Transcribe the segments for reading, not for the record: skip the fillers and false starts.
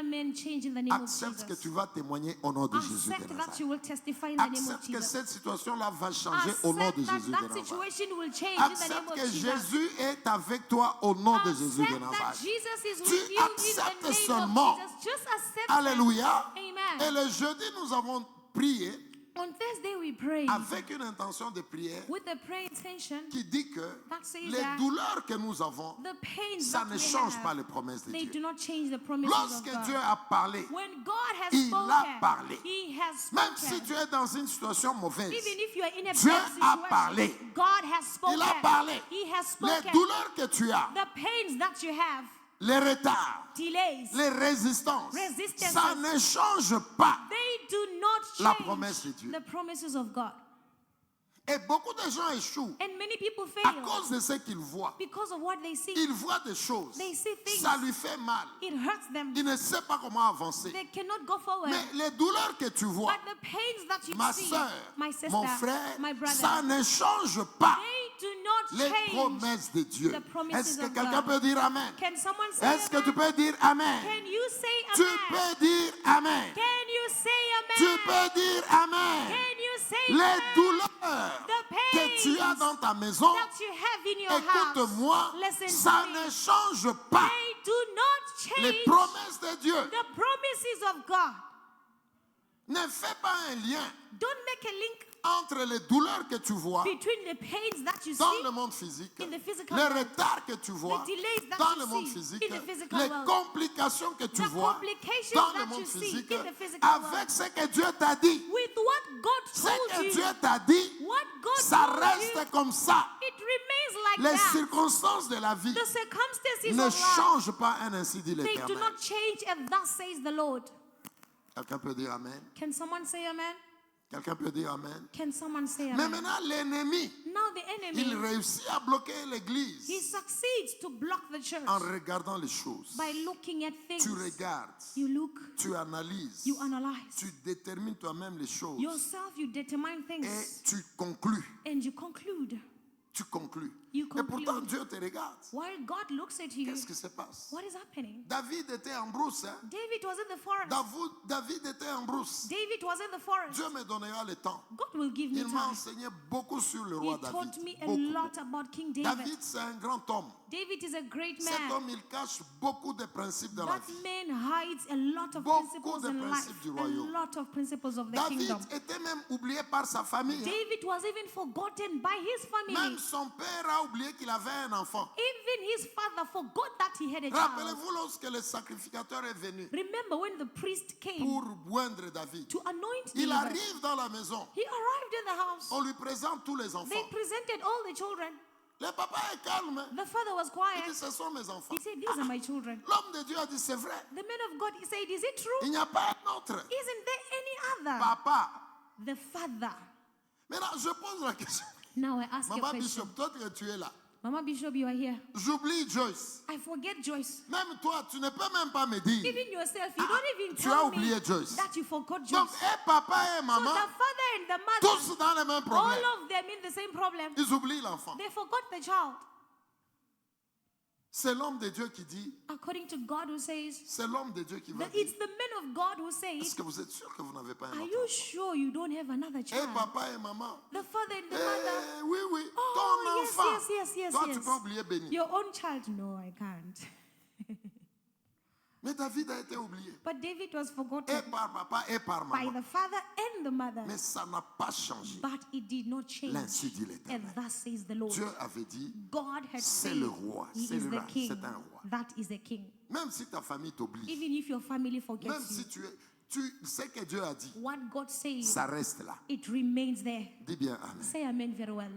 inner man change in the name of Accepte que Jesus. tu vas témoigner au nom de Jésus de Accept that Nazareth. you will testify in the name of Accepte que Jesus. cette situation-là va changer au nom de Accept that Jésus de that Nazareth. situation will change in the name Accepte of que Jesus. Jésus est avec toi au nom de Jésus de Accept that Nazareth. Jesus is Tu with you in acceptes the name seulement. of Jesus. Just accept Alléluia. that. Amen. Et le jeudi, nous avons prié On Thursday we prayed avec une intention de prière with a prayer intention qui dit que that says les that douleurs que nous avons, the pains ça that ne we change have, pas les promesses de they Dieu. do not change the promises Lorsque of Dieu God. a parlé, When God has il spoken, a parlé. He has Même si spoken. tu es dans une situation mauvaise, Even if you are in a Dieu bad a situation, parlé. God has spoken. Il a parlé. He has Les spoken. douleurs que tu as, The pains that you have, les retards, delays, les résistances, Resistances. ça ne change pas. they do not La change promesse de Dieu. the promises of God. Et beaucoup de gens échouent And many people à fail cause de ce qu'ils voient. because of what they see. Ils voient des choses, They see things. ça lui fait mal. It hurts them. Il ne sait pas comment avancer. They cannot go forward. Mais les douleurs que tu vois, But the pains that you ma see, soeur, my sister, mon frère, my brother, ça ne change pas they do not les change promesses de Dieu. the promises Est-ce que of quelqu'un God. peut dire Amen? Can someone say Est-ce que amen? tu peux dire Amen? Can you say Tu amen? peux dire Amen. Can you say Tu amen? peux dire Amen. Can you say Les amen? douleurs The que tu as pains dans ta maison, that you have in your house, écoute-moi, listen ça to me. ne change pas They do not les change promesses de Dieu. the promises of God. Ne fais pas un lien Don't make a link entre les douleurs que tu vois between the pains that you dans see le monde physique, in the physical les world, retards que tu vois the delays that dans you le monde see physique, in the physical les world, complications que tu the vois complications dans le that monde you see physique, in the physical avec world. ce que Dieu t'a dit. With what God Ce told que you, Dieu t'a dit, what God ça told reste you, comme ça. it remains like Les that. circonstances de la vie The circumstances ne of life, changent pas, un ainsi dit they do l'Éternel. not change, and thus says the Lord. Quelqu'un peut dire Amen? Can someone say amen? Quelqu'un peut dire Amen? Can someone say Mais amen? maintenant, l'ennemi, Now the il enemy, réussit à bloquer he l'église succeeds to block the church en regardant les choses. by looking at things. Tu regardes, You look, tu analyses, you analyze. tu détermines toi-même les choses Yourself, you determine et things, tu conclus. and you conclude. Tu conclus. You Et pourtant, conclude. Dieu te regarde. While God looks at you, Qu'est-ce qui se passe? what is happening? David était en brousse. Hein? David was in the forest. David était en brousse. David was in the forest. Dieu me donnera le temps. God will give me Il m'a time. enseigné beaucoup sur le He roi taught David. me a Beaucoup. lot about King David. David, c'est un grand homme. David is a great Cet man. homme, il cache beaucoup de principes dans la That vie. man hides a lot of Beaucoup principles de in life, principes du a royaume. lot of principles of the David kingdom. était même oublié par sa famille. Hein. David was even forgotten by his family. Même son père a oublié qu'il avait un enfant. Even his father forgot that he had a child. Rappelez-vous lorsque le sacrificateur est venu Remember when the priest came pour oindre David. to anoint Il David. arrive dans la maison. He arrived in the house. On lui présente tous les enfants. They presented all the children. Le papa est calme. Hein. The father was Il quiet. dit, ce sont mes enfants. He said, these are my children. L'homme de Dieu a dit, c'est vrai. The man of God, he said, is it true? Il n'y a pas un autre. Isn't there any other? Papa. The father. Maintenant, je pose la question. Now I ask you a Maman question. Bishop, toi que tu es là. Mama Bishop, you are here. J'oublie Joyce. I forget Joyce. Même toi, tu ne peux même pas me dire. Even yourself, you don't even tu as tell me oublié Joyce. that you forgot Joyce. Donc, et papa et So maman, the father and the mother, tous dans le même problème. all of them in the same problem. Ils oublient l'enfant. They forgot the child. C'est l'homme de Dieu qui dit, According to God who says, c'est l'homme de Dieu qui va dire, it's the man of God who est-ce says, que vous êtes sûr que vous n'avez pas un are enfant? you sure you don't have another Et child? papa et maman, The father and the mother, oui, oui, oh, ton yes, enfant. yes. Toi, tu peux oublier Béni. Your own child, no, I can't. Mais David a été oublié. But David was Et forgotten par papa et par by maman. the father and the mother. Mais ça n'a pas changé. But it did not change. L'ainsi dit And l'Éternel. thus says the Lord. Dieu avait dit, God had c'est said, le roi, He c'est is le the roi, king. c'est un roi. That is a king. Même si ta famille t'oublie, Even if your family même forgets si you, tu sais que Dieu a dit, what God says, ça reste là. it remains there. Dis bien Amen. Say amen very well.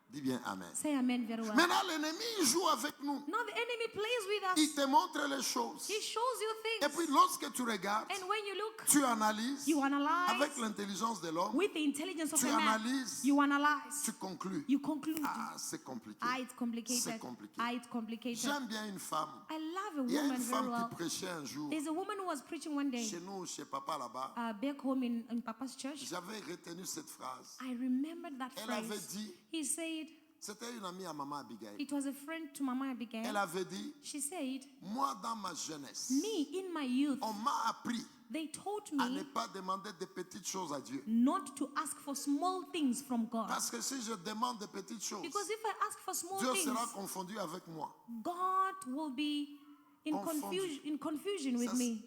Dis bien Amen. Say amen very well. Maintenant, l'ennemi il joue avec nous. Now the enemy plays with Il us. te montre les choses. He shows you Et things. puis, lorsque tu regardes, And when you look, tu analyses you analyze avec l'intelligence de l'homme, with the intelligence of tu a man. analyses, You analyze. tu conclus. You conclude. Ah, c'est compliqué. It's complicated. C'est compliqué. It's complicated. J'aime bien une femme. I love a Il y a une woman very femme well. qui prêchait un jour There's a woman who was preaching one day chez nous, chez papa là-bas. back home in Papa's church. J'avais retenu cette phrase. I remembered that Elle avait phrase. dit, He said, C'était une amie à maman Abigail. It was a friend to Mama Abigail. Elle avait dit, She said, moi dans ma jeunesse, me in my youth, on m'a appris they taught à ne me pas demander de petites choses à Dieu. not to ask for small things from God. Parce que si je demande de petites choses, Because if I ask for small Dieu things, sera confondu avec moi. God will be in Confondu. confusion with Ça, me.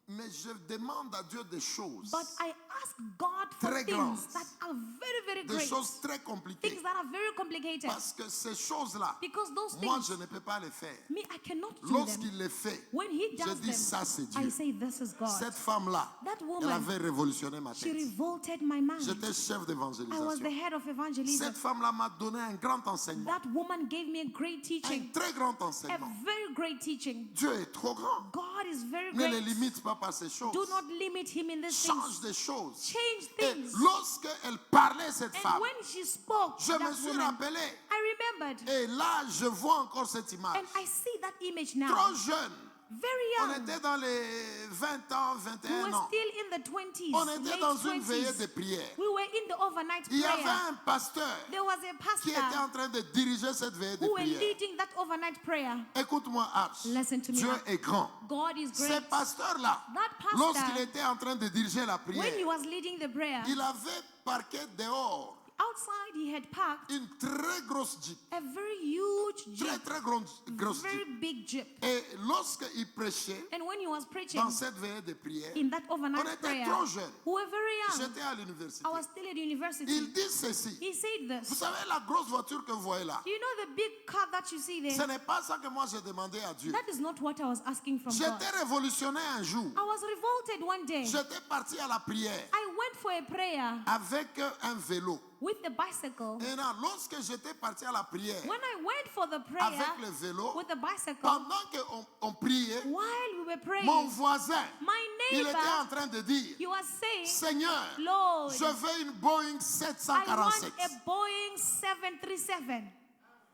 Mais je demande à Dieu des choses, But I ask God for Très things grandes. that are very, very des great. choses très compliquées. Things that are very complicated. Parce que ces choses-là, Because those moi things, je ne peux pas les faire. me, I cannot do them. Lorsqu'il les fait, When He je does dis them, ça c'est I Dieu. say, this is God. Cette femme-là, That elle woman, avait révolutionné ma she tête. revolted my mind. J'étais chef I was the d'évangélisation. head of evangelism. Cette femme-là m'a donné un grand enseignement. That woman gave me a great Un teaching, très grand a enseignement. very great teaching. Dieu est trop grand. God is very Ne les great. limite pas par ces choses. Do not limit Him in these Change things. des choses. Change Et things. lorsqu'elle parlait, cette And femme, when she spoke, je that me suis woman, rappelé. I remembered. Et là, je vois encore cette image. And I see that image now. Trop jeune. Very On young. était dans les 20 ans, We 21 were ans. still in the 20s, On était late dans une veillée 20s. de prière. We were in the overnight Il y avait prayer. un pasteur There was a qui était pastor en train de diriger cette veillée de who were prière. leading that overnight prayer. Écoute-moi, Arch. Listen to me, Dieu Arch. est grand. God is Ce great. pasteur-là, That pastor, lorsqu'il était en train de diriger la when he prière, was leading the prayer, il avait parqué dehors outside he had parked une très grosse jeep. a very huge Très, jeep, très grosse very jeep. big jeep. Et lorsqu'il prêchait And when he was preaching dans cette veillée de prière, in that on overnight était prayer, trop jeunes. we were very young. J'étais à l'université. I was still at university. Il dit ceci. He said Vous this. savez, la grosse voiture que vous voyez là, You know the big car that you see ce there? n'est pas ça que moi j'ai demandé à Dieu. That is not what I was asking from God. J'étais révolutionné un jour. I was revolted one day. J'étais parti à la prière I went for a prayer avec un vélo. with the bicycle. Et là, lorsque j'étais parti à la prière When I went for the prayer avec le vélo, with the bicycle, pendant qu'on priait, while we were praying, mon voisin, my il était en neighbor, train de dire, he was saying, Seigneur, Lord, je veux une Boeing I want 747. a Boeing 737.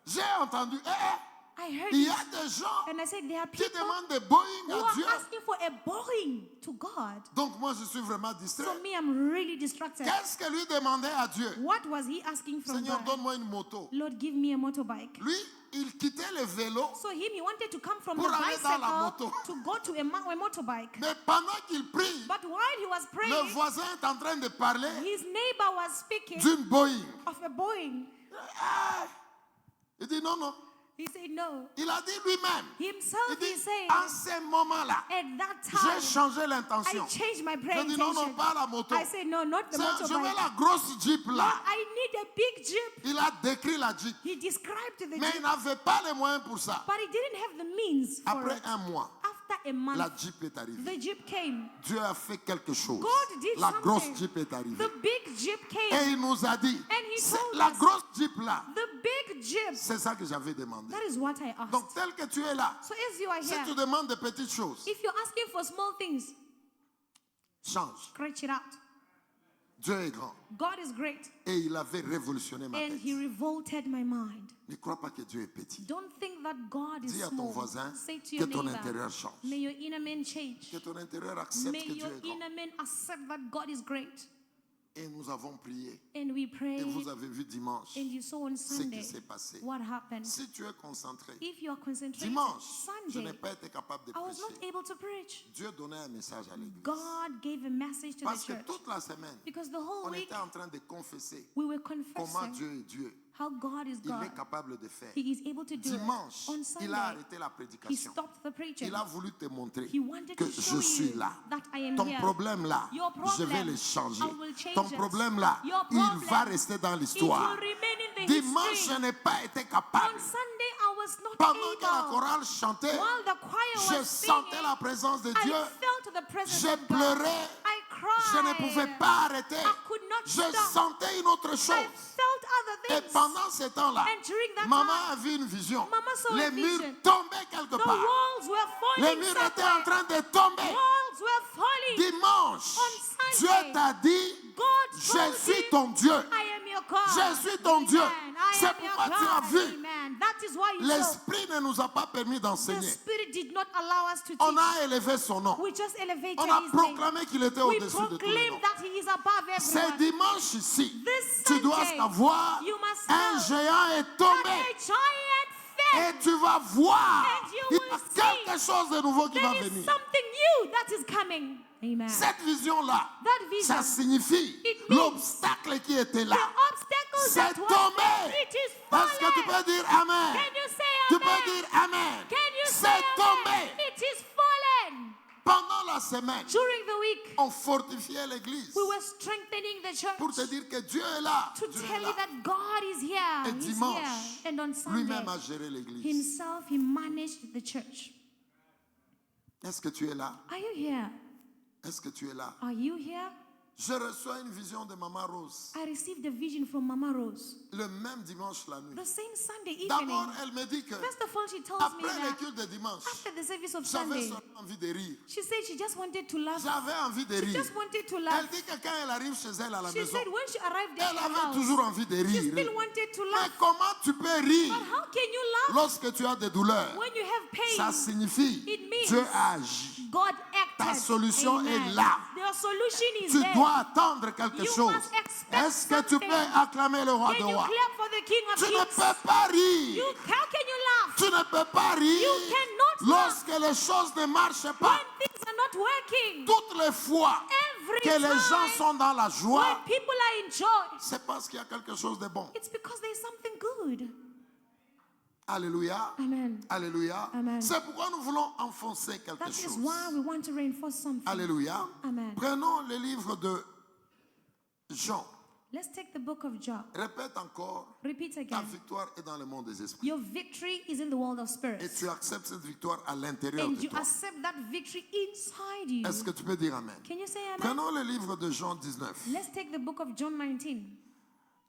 J'ai entendu, I heard il y it. a des gens And I said, there are qui people demandent des Boeing who à Dieu. are asking for a Boeing to God. Donc moi, je suis vraiment distrait. So me, I'm really distracted. Qu'est-ce que lui demandait à Dieu? What was he asking from Seigneur, God? donne-moi une moto. Lord, give me a motorbike. Lui, il quittait le vélo, So he wanted to come from Pour the aller dans la bicycle moto. to go to a motorbike. mais pendant qu'il prie, But while he was le praying, voisin est en train de parler his neighbor was speaking d'une Boeing. of a Boeing. Ah! Il dit non, non. He said no. Il a dit lui-même. Himself, Il he dit, said, en ce moment-là, at that j'ai time, changé I l'intention. changed my prayer Je dis non, non, intention. pas la moto. I said no, not the Je veux motorbike. la grosse Jeep Lord, là. I need a big jeep. Il a décrit la Jeep. He described the Mais il jeep, n'avait pas les moyens pour ça. but he didn't have the means for Après it. un mois, After a month, la Jeep est arrivée. the jeep came. Dieu a fait quelque chose. God did La grosse something. Jeep est arrivée. The big jeep Et came. il nous a dit, And he c'est told la us, grosse Jeep là, The big jeep. c'est ça que j'avais demandé. That is what I asked. Donc tel que tu es là, So as you are si tu here, demandes de petites choses, if you're asking for small things, change. scratch it out. Dieu est grand. God is great. Et il avait révolutionné ma And tête. he revolted my mind. Ne crois pas que Dieu est petit. Don't think that God is Dis à ton small. voisin Say to que your ton neighbor, intérieur change. may your inner man change. Que ton intérieur accepte May que Dieu your est grand. inner man accept that God is great. Et nous avons prié. And we Et prayed, vous avez vu dimanche and you saw on ce qui Sunday s'est passé. what happened. Si tu es concentré, If you are concentrated, dimanche, je n'ai Sunday, pas été capable de I was not prêcher. able to preach. Dieu donnait un message à l'église. God gave a message to the Parce que church. toute la semaine, Because the whole on week, était en train de confesser we were comment confessing Dieu est Dieu. how God is Il God. est capable de faire. He is able to do Dimanche, it. On il a Sunday, arrêté la he prédication. stopped the preaching. Il a voulu te montrer He wanted que to show je suis you là. that I am Ton here. problème là, Your je vais problem, le changer. I will change Ton it. problème là, Your il problem, va rester dans It l'histoire. will remain in the Dimanche, history. je n'ai pas été On capable. Sunday, I was not Pendant que la able. chorale chantait, While the choir je was sentais singing, la présence de I Dieu. felt the presence Je of God. pleurais. I cried. Je ne pouvais pas arrêter. I could not Je stop. sentais une autre I chose. felt other Et things. pendant ce temps-là, And during that maman time, a vu une vision. Mama saw a Les murs vision. tombaient quelque The part. walls were Les falling murs étaient en somewhere. train de tomber. Walls were falling. Dimanche, On Sunday, Dieu t'a dit, God je told suis you, ton Dieu. I am your God. Je suis ton Dieu. Amen. I C'est am your pourquoi tu as God. vu. Amen. That is why you saw. L'Esprit ne nous a pas permis The d'enseigner. Spirit did not allow us to On teach. a élevé son nom. We just elevated On a his name. proclamé qu'il était We au-dessus de tous les proclaim noms. that he is above C'est everyone. dimanche ici. This Tu dois Sunday, savoir, you must un know géant est that tombé. a giant fell. Et tu vas voir, And you il y will a see quelque chose de nouveau qui va There is venir. something new that is coming. Amen. Cette vision-là, That vision, ça signifie it means l'obstacle qui était là. the obstacles C'est that were tombé. there, it is Est-ce que tu fallen. peux dire Amen? Can you say Tu amen? peux dire Amen. Can you say C'est tombé. amen? It is fallen. Pendant la semaine, During the week, on fortifiait l'église we were strengthening the church pour te dire que Dieu est là. to Dieu est tell you là. that God is here. Et He's dimanche, here. And on Sunday, lui-même a géré l'église. himself, he managed the church. Est-ce que tu es là? Are you here? Est-ce que tu es là? Are you here? Je reçois une vision de Maman Rose I received a vision from Mama Rose le même dimanche la nuit. the same Sunday D'abord, evening. elle me dit que First of all, she tells me après le that culte de dimanche, after the service of j'avais Sunday, seulement envie de rire. she said she just wanted to laugh. J'avais envie de She rire. just wanted to Elle laugh. dit que quand elle arrive chez elle à la She maison, said when she arrived at elle her avait house, toujours envie de she rire. still wanted to Mais laugh. comment tu peux rire But how can you laugh lorsque tu as des douleurs? when you have pain? Ça signifie It means Dieu a agi. God acted. Ta solution Amen. est là. Their solution is Tu there. dois attendre quelque You chose. must expect Est-ce que tu something. peux acclamer le roi Can des you rois? clap for the King of Tu ne Kings? peux pas rire. How can you laugh Tu ne peux pas rire You cannot laugh lorsque les choses ne marchent when pas. things are not working? Toutes les fois Every que les gens time sont dans la when joie, people are in joy, c'est parce qu'il y a quelque chose de bon. it's because there's something good. Alléluia. Amen. Alléluia. Amen. C'est pourquoi nous voulons enfoncer quelque That is chose. why we want to reinforce something. Alléluia. Amen. Prenons le livre de Jean. Let's take the book of John. Répète encore. Repeat Ta again. victoire est dans le monde des esprits. Your victory is in the world of Et spirits. tu acceptes cette victoire à l'intérieur And de you toi. accept that victory inside you. Est-ce que tu peux dire Amen? Can you say amen? Prenons le livre de Jean 19. Let's take the book of John 19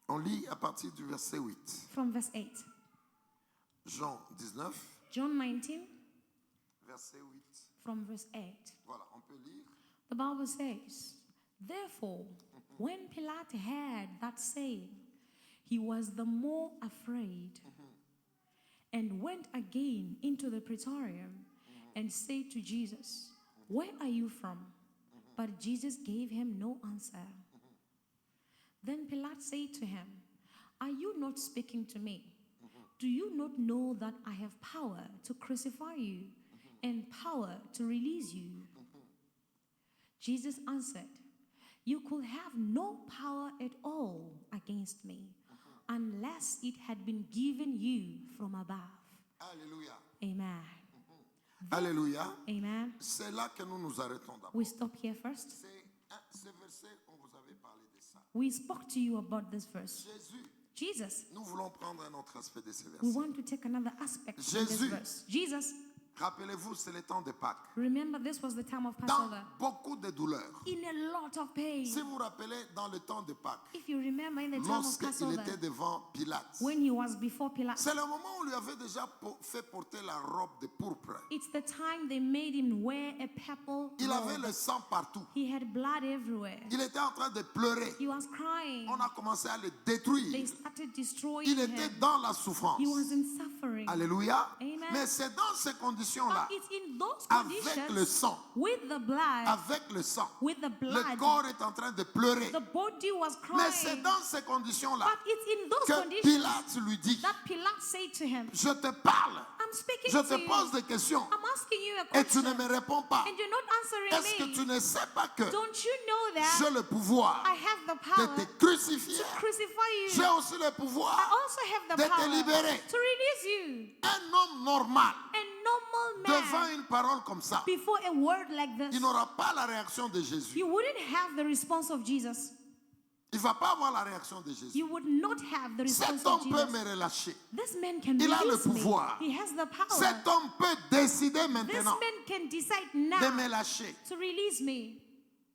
On lit à partir du verset 8. from verse 8. Jean 19, John 19 verset 8. from verse 8. Voilà, on peut lire. The Bible says, therefore, when Pilate heard that saying, he was the more afraid and went again into the praetorium and said to Jesus, where are you from? But Jesus gave him no answer. Then Pilate said to him, are you not speaking to me? Do you not know that I have power to crucify you and power to release you? Jesus answered, you could have no power at all against me unless it had been given you from above. Alléluia. Amen. Alléluia. Amen. C'est là que nous nous arrêtons d'abord. We stop here first. Ce verset, on vous avait parlé de ça. We spoke to you about this verse. Jésus, Jesus, nous voulons prendre un autre aspect de ce we verset. want to take another aspect of this Jésus. verse. Jesus, Rappelez-vous, c'est le temps de Pâques. remember this was the time of Dans Passover. beaucoup de douleurs. In a lot of pain. Si vous vous rappelez, dans le temps de Pâques, If you remember in the time of lorsqu'il Passover, était devant Pilate, when he was before Pilate, c'est le moment où on lui avait déjà fait porter la robe de pourpre. it's the time they made him wear a purple Il avait robe. le sang partout. He had blood everywhere. Il était en train de pleurer. He was crying. On a commencé à le They détruire. started destroying Il était him. dans la souffrance. He was in suffering. Alléluia. Amen. Mais c'est dans ces conditions-là, But it's in those avec le conditions, sang, with the blood, avec le sang, with the le blood, corps est en train de pleurer. the body was Mais c'est crying. dans ces conditions-là But it's in those que conditions Pilate lui dit, that Pilate said to him, je te parle, I'm speaking je to te you. pose des questions I'm asking you a et tu question. ne me réponds pas. And you're not answering Est-ce que me. tu ne sais pas que Don't you know that j'ai le pouvoir I have the de power te crucifier? to crucify J'ai you? aussi le I pouvoir also have the de te power libérer. to release you. Un homme normal, A normal devant man, une parole comme ça, before a word like il this, n'aura pas la réaction de Jésus. you wouldn't have the response of Jesus. Il ne va pas avoir la réaction de Jésus. You would not have the response Cet of homme peut Jesus. me relâcher. This man can Il a le release me. pouvoir. He has the power. Cet homme peut décider This maintenant man can decide de now me lâcher. to release me.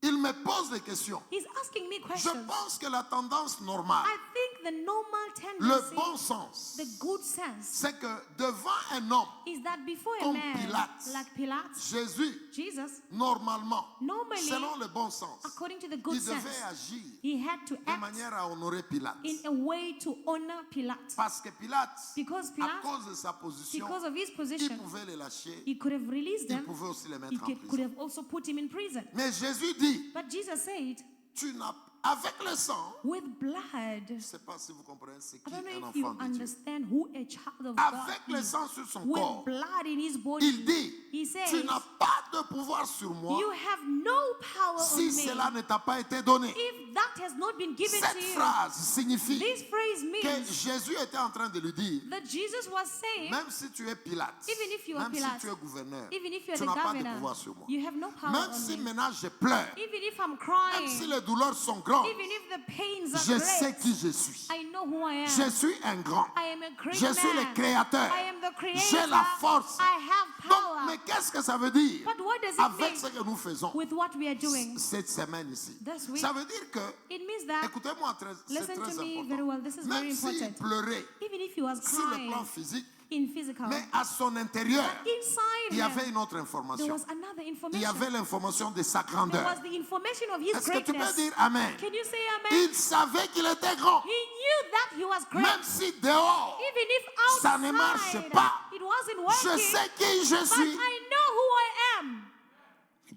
Il me pose des questions. He's asking me Je questions. pense que la tendance normale, I think the normal Le tendency, bon sens, the good sense, c'est que devant un homme, is that before a Comme man Pilate. like Pilate, Jésus, Jesus, normalement, normally, selon le bon sens, according to the good il devait sense, agir he had to de act manière à honorer Pilate. in a way to honor Pilate. Parce que Pilate, Because à Pilate, cause de sa position, because of his il position, pouvait les lâcher, he could have released il them. pouvait aussi les He mettre en could prison. have also put him in prison. Mais Jésus dit, But Jesus said, tu n'as avec le sang, with blood, je ne sais pas si vous comprenez, c'est I qui don't know un if you enfant de Dieu. understand who a child of Avec God le is. sang sur son With corps, blood in his il body, dit, he tu says, n'as pas de pouvoir sur moi you have no power si on cela me ne t'a pas été donné. if that has not been given Cette to you. phrase signifie This phrase que means Jésus était en train de lui dire, that Jesus was saying, même si tu es Pilate, even if you are même si Pilate, tu es gouverneur, even if you're tu the n'as pas de governor, pouvoir sur moi. you have no power Même on si me. maintenant je pleure, Even if I'm même si crying, les douleurs sont grandes, even if the pains are je sais great, qui je suis. I know who I am. Je suis un grand. I am a great Je suis le man. créateur. I am the creator. J'ai la force. I have Donc, power. mais qu'est-ce que ça veut dire But what does it avec mean ce que nous faisons with what we are doing? cette semaine ici? This week, Ça veut dire que, it means that, écoutez-moi, c'est listen très to me important. very well, this is very Même s'il important. pleurait Even if he was sur le plan crying physique, in physical, mais à son intérieur, inside il y avait him, une autre there information. was another Il y information. avait l'information de sa There grandeur. was the information of his Est-ce que tu peux greatness. dire Amen? Can you say amen? Il savait qu'il était grand. He knew that he was great. Même si dehors, Even if ça ne marche outside pas, it wasn't je working, sais qui je but suis. I know who I am.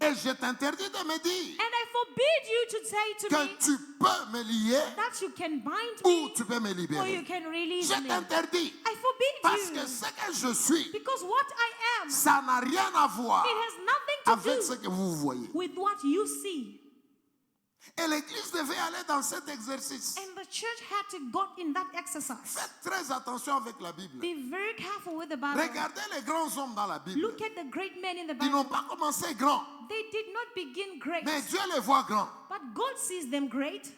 Et je t'interdis de me dire And I forbid you to say to me que tu peux me lier that you can bind ou me tu peux me or you libérer. can release Je me. t'interdis. I forbid Parce you. que ce que je suis, Because what I am, ça n'a rien à voir it has nothing to avec ce do que vous voyez. with what you see. Et l'Église devait aller dans cet exercice. And the church had to go in that exercise. Faites très attention avec la Bible. Be very careful with the Bible. Regardez les grands hommes dans la Bible. Look at the great men in the Ils n'ont Bible. pas commencé grands, They did not begin great, mais Dieu les voit grands. but God sees them great.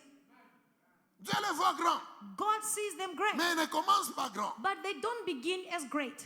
Dieu les voit grands, God sees them great, mais ils ne commencent pas grands. but they don't begin as great.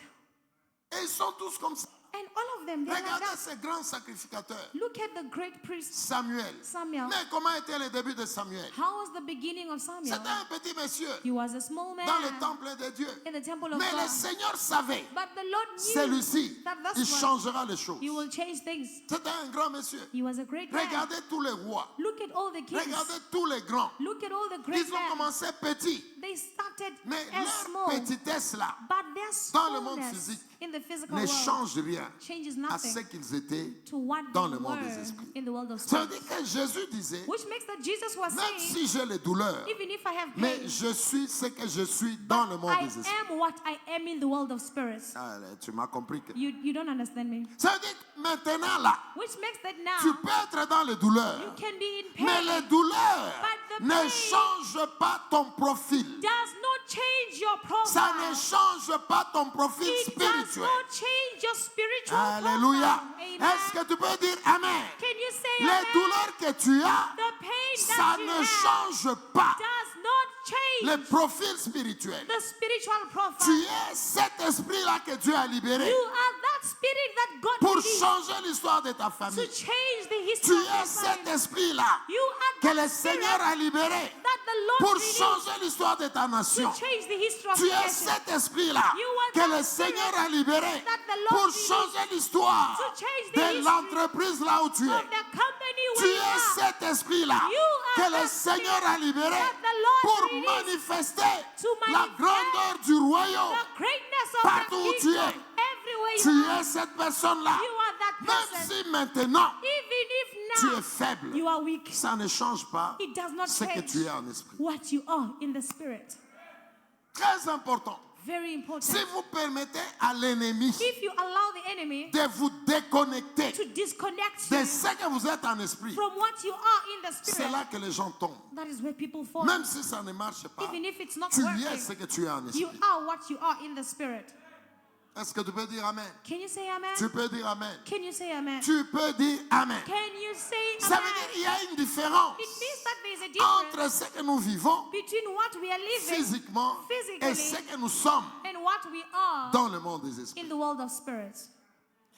Et ils sont tous comme ça. And all of them, they're like Regardez that. ces grands sacrificateurs. Look at the great priest Samuel. Samuel. Mais comment était le début de Samuel? How was the beginning of Samuel? C'était un petit monsieur He was a small man dans le temple de Dieu. in the temple of Mais le God. Seigneur savait, But the Lord knew celui-ci, that il this one, changera les choses. he will change things. C'était un grand monsieur. He was a great man. Regardez tous les rois. Look at all the kings. Regardez tous les grands. Look at all the great Ils ont men. commencé petits. They started Mais as leur small, petitesse là but their dans le monde smallness physique in the physical ne world change rien changes à ce nothing qu'ils étaient to what dans they le monde des were esprits. in the world of Ça veut spirit. dire que Jésus disait, Which makes that Jesus was même saying, si j'ai les douleurs, even if I have mais pain, je suis ce que je suis dans le monde I des esprits. am what I am in the world of spirits. Ah, tu m'as compris. You don't understand me. Ça veut dire que maintenant là, Which makes that tu now peux être dans les you douleurs, can be in mais pain les douleurs But the ne pain changent pas ton profil. does not change your Ça ne profile. change pas ton profil It does spirituel. not change your spiritual Alléluia. profile. Est-ce que tu peux dire Amen? Can you say Les amen? douleurs que tu as, The pain ça that you ne have change pas does not change le profil spirituel. the spiritual Tu profile. es cet esprit-là que Dieu a libéré You are that spirit that God pour released changer l'histoire de ta to famille. change the Tu history of es your cet family. esprit-là You are que that le spirit Seigneur a libéré that the Lord pour released changer l'histoire de ta nation. to change the history of Tu the es nation. cet esprit-là You are que that le spirit Seigneur a libéré that the Lord pour released changer l'histoire to change the de history l'entreprise là où tu of es. the company Tu we es are. cet esprit-là You are que le that Seigneur spirit a libéré that the Lord pour released manifester to la manifest grandeur du royaume. The greatness of Partout où the tu kingdom. es, Everywhere Tu you are. es cette personne-là. You are that Même person. si maintenant Even if tu now es faible, you are weak, ça ne change pas it does not ce que change tu es en esprit. what you are in the spirit. Très important. Very important. Si vous permettez à l'ennemi If you allow the enemy de vous déconnecter to disconnect de you ce que vous êtes en esprit, from what you are in the c'est spirit, là que les gens tombent. that is where people fall. Même si ça ne marche pas, Even if it's not tu es working, ce que tu es en you esprit. are what you are in the spirit. Est-ce que tu peux dire Amen? Can you say amen? Tu peux dire Amen. Can you say amen? Tu peux dire Amen. Can you say Ça veut amen? dire qu'il y a une différence It means that there is a difference entre ce que nous vivons between what we are living physiquement et ce que nous sommes and what we are dans le monde des esprits. in the world of spirits.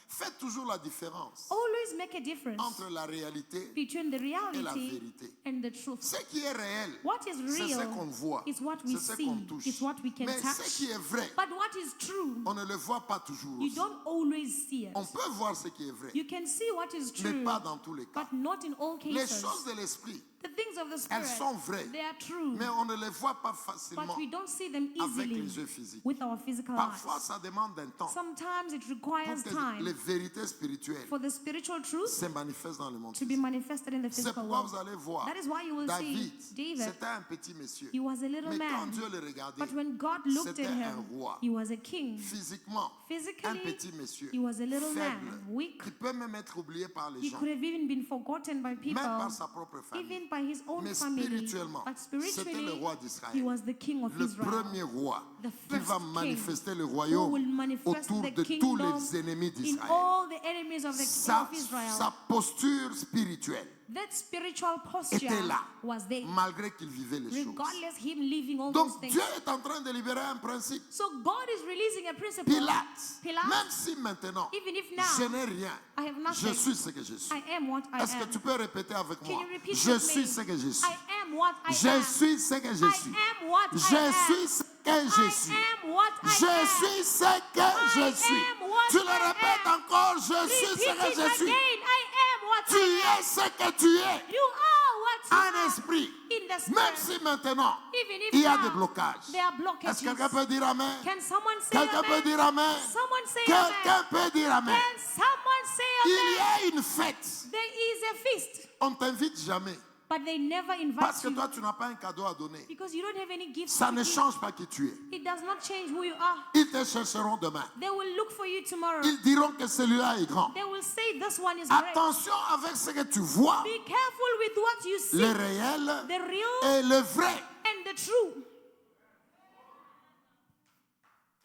Faites toujours la différence Always make a difference entre la réalité between the et la reality vérité. and the truth. Ce qui est réel, What is c'est ce real qu'on voit, is what we c'est ce see, qu'on touche. is what we can Mais ce touch. qui est vrai, But what is true, on ne le voit pas toujours. you aussi. don't always see it. On peut voir ce qui est vrai, You can see what is mais true, pas dans tous les cas. but not in all Les cases. choses de l'esprit, The things of the elles Spirit, sont vraies, they are true, mais on ne les voit pas but facilement we don't see them avec easily les yeux physiques. with our physical Parfois, eyes. ça demande un temps Sometimes it pour requires que time les vérités spirituelles for the spiritual truth se manifestent dans le monde to be physique. manifested in the C'est physical pourquoi world. vous allez voir, That is why you will David, see David, c'était un petit monsieur. he was a little Mais quand man, Dieu le regardait, but when God looked c'était at un him, roi. he was a king. Physiquement, un Physically, petit monsieur, he was a little faible, man, weak. qui peut même être oublié par les He gens, could have even been forgotten by même people, par sa propre famille. even by his own Mais family. spirituellement, But c'était le spiritually, roi he d'Israël, was the king of le Israel, premier roi the qui va first manifester le king who royaume will manifest autour the de tous kingdom les ennemis in d'Israël. all the enemies of the Sa, of Israel. sa posture spirituelle That spiritual posture était là, was there, malgré qu'il vivait les choses. regardless him living all those Donc things. Dieu est en train de libérer un principe. So God is releasing a principle. Pilate, Pilate, même si maintenant even if now je n'ai rien, I have je nothing, suis ce que je suis. I am what I Est-ce que am. tu peux répéter avec Can moi? you repeat Je with suis me? ce que je suis. I am what I Je am. suis ce que je I suis. am what I Je am. suis ce que je suis. I am what I Je am. suis ce que je suis. am what Tu le I répètes am. encore, je suis ce Repeat que it je suis. again. I am what Tu I am. es ce que tu es. You are what you En are. esprit. In the Même spirit. si maintenant, Even if il y a now des blocages. there are blockages. Est-ce que quelqu'un peut dire Amen? Can someone say Quelqu'un amen? peut dire Amen? Someone say Quelqu'un amen. peut dire Amen? Can someone say Il amen? y a une fête. There is a feast, On t'invite jamais. but they never Parce invite que you toi, tu n'as pas un cadeau à donner. because you don't have any gifts Ça to ne give. change pas qui tu es. It does not change who you are. Ils te chercheront demain. They will look for you tomorrow. Ils diront que celui-là est grand. They will say this one is great. Attention avec ce que tu vois, Be careful with what you see, le réel the real et le vrai. and the true.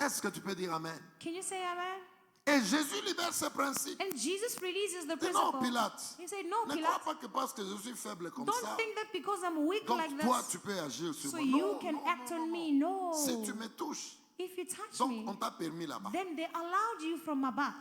Est-ce que tu peux dire Amen? Can you say amen? Et Jésus libère ce principe. And Jesus releases the Dis non, principle. Pilate. He said, no, Ne crois Pilate, pas que parce que je suis faible comme don't ça, think that because I'm weak donc like toi this, tu peux agir sur so moi. you Non, can non, act non, on non. me. No. Si tu me touches, If you touch donc me, on t'a permis là-bas. then they allowed you from above.